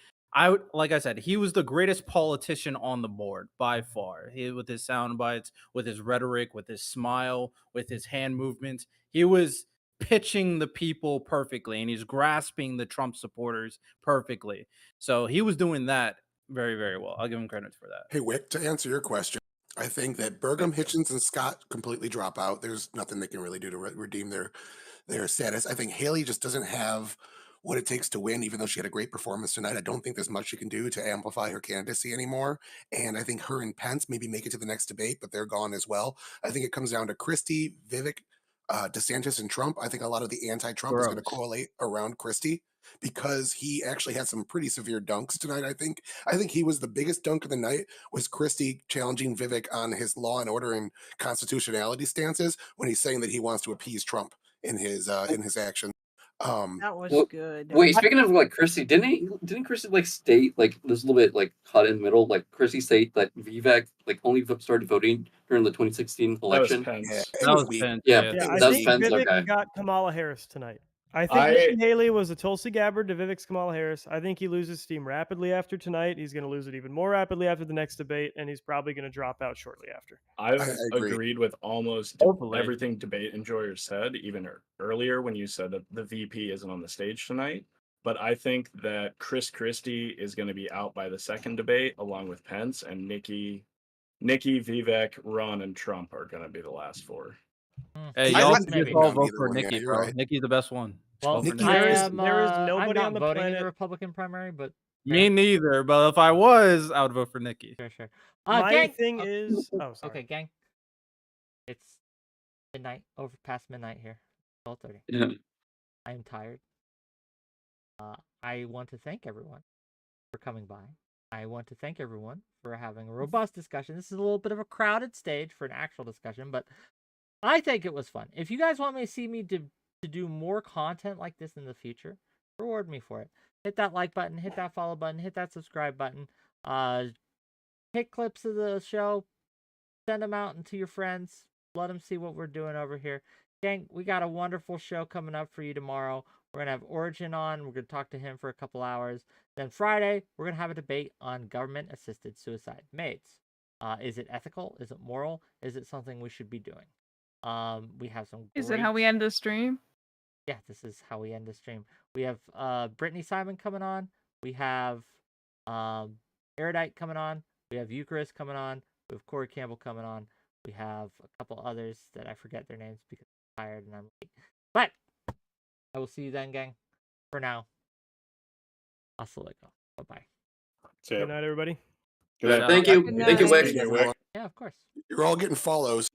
like I said, he was the greatest politician on the board by far. With his sound bites, with his rhetoric, with his smile, with his hand movements, he was pitching the people perfectly, and he's grasping the Trump supporters perfectly. So he was doing that very, very well. I'll give him credit for that. Hey, Wick, to answer your question, I think that 𝕵𝖎𝖎, Hitchens, and Scott completely drop out. There's nothing they can really do to redeem their status. I think Haley just doesn't have what it takes to win, even though she had a great performance tonight. I don't think there's much she can do to amplify her candidacy anymore. And I think her and Pence maybe make it to the next debate, but they're gone as well. I think it comes down to Christie, Vivek, DeSantis, and Trump. I think a lot of the anti-Trump is going to correlate around Christie because he actually had some pretty severe dunks tonight. I think he was the biggest dunk of the night was Christie challenging Vivek on his law and order and constitutionality stances when he's saying that he wants to appease Trump in his actions. That was Well, good. Wait, speaking of like Christie, didn't Christie like state like there's a little bit like caught in the middle? Like Christie state that Vivek like only started voting during the 2016 election. That was Pence. Yeah, That was Pence. Yeah, Yeah, that I was think Pence. Vivek Okay. got Kamala Harris tonight. I think Nikki Haley was a Tulsi Gabbard to Vivek's Kamala Harris. I think he loses steam rapidly after tonight. He's going to lose it even more rapidly after the next debate, and he's probably going to drop out shortly after. I've I agree. agreed with almost Hopefully. everything debate enjoyers said, even earlier when you said that the VP isn't on the stage tonight. But I think that Chris Christie is going to be out by the second debate, along with Pence, and Nikki, Vivek, Ron, and Trump are going to be the last four. Hey, I y'all wouldn't should maybe just all vote vote either for one. Yeah, Nikki, you're bro. right. Nikki's the best one. Well, Nikki I Haley- am, there is I'm nobody not on the voting in the planet- Republican primary, but Me neither, but if I was, I would vote for Nikki. sure. My Gang. thing is, oh, sorry. Okay, gang. It's midnight, over past midnight here. 12:30. Yeah. I am tired. I want to thank everyone for coming by. I want to thank everyone for having a robust discussion. This is a little bit of a crowded stage for an actual discussion, but I think it was fun. If you guys want me to see me to do more content like this in the future, reward me for it. Hit that like button, hit that follow button, hit that subscribe button. Pick clips of the show, send them out into your friends. Let them see what we're doing over here. Gang, we got a wonderful show coming up for you tomorrow. We're going to have Origin on. We're going to talk to him for a couple hours. Then Friday, we're going to have a debate on government-assisted suicide. Mates, is it ethical? Is it moral? Is it something we should be doing? We have some Is it how we end the stream? Yeah, this is how we end the stream. We have Brittany Simon coming on. We have Erudite coming on. We have Eucharist coming on. We have Corey Campbell coming on. We have a couple others that I forget their names because I'm tired and I'm late. But I will see you then, gang. For now, hasta luego. Bye-bye. Good night, everybody. Good night. Thank you. Good Thank you, night. Wick. Thank you, everyone. Yeah, of course. You're all getting follows.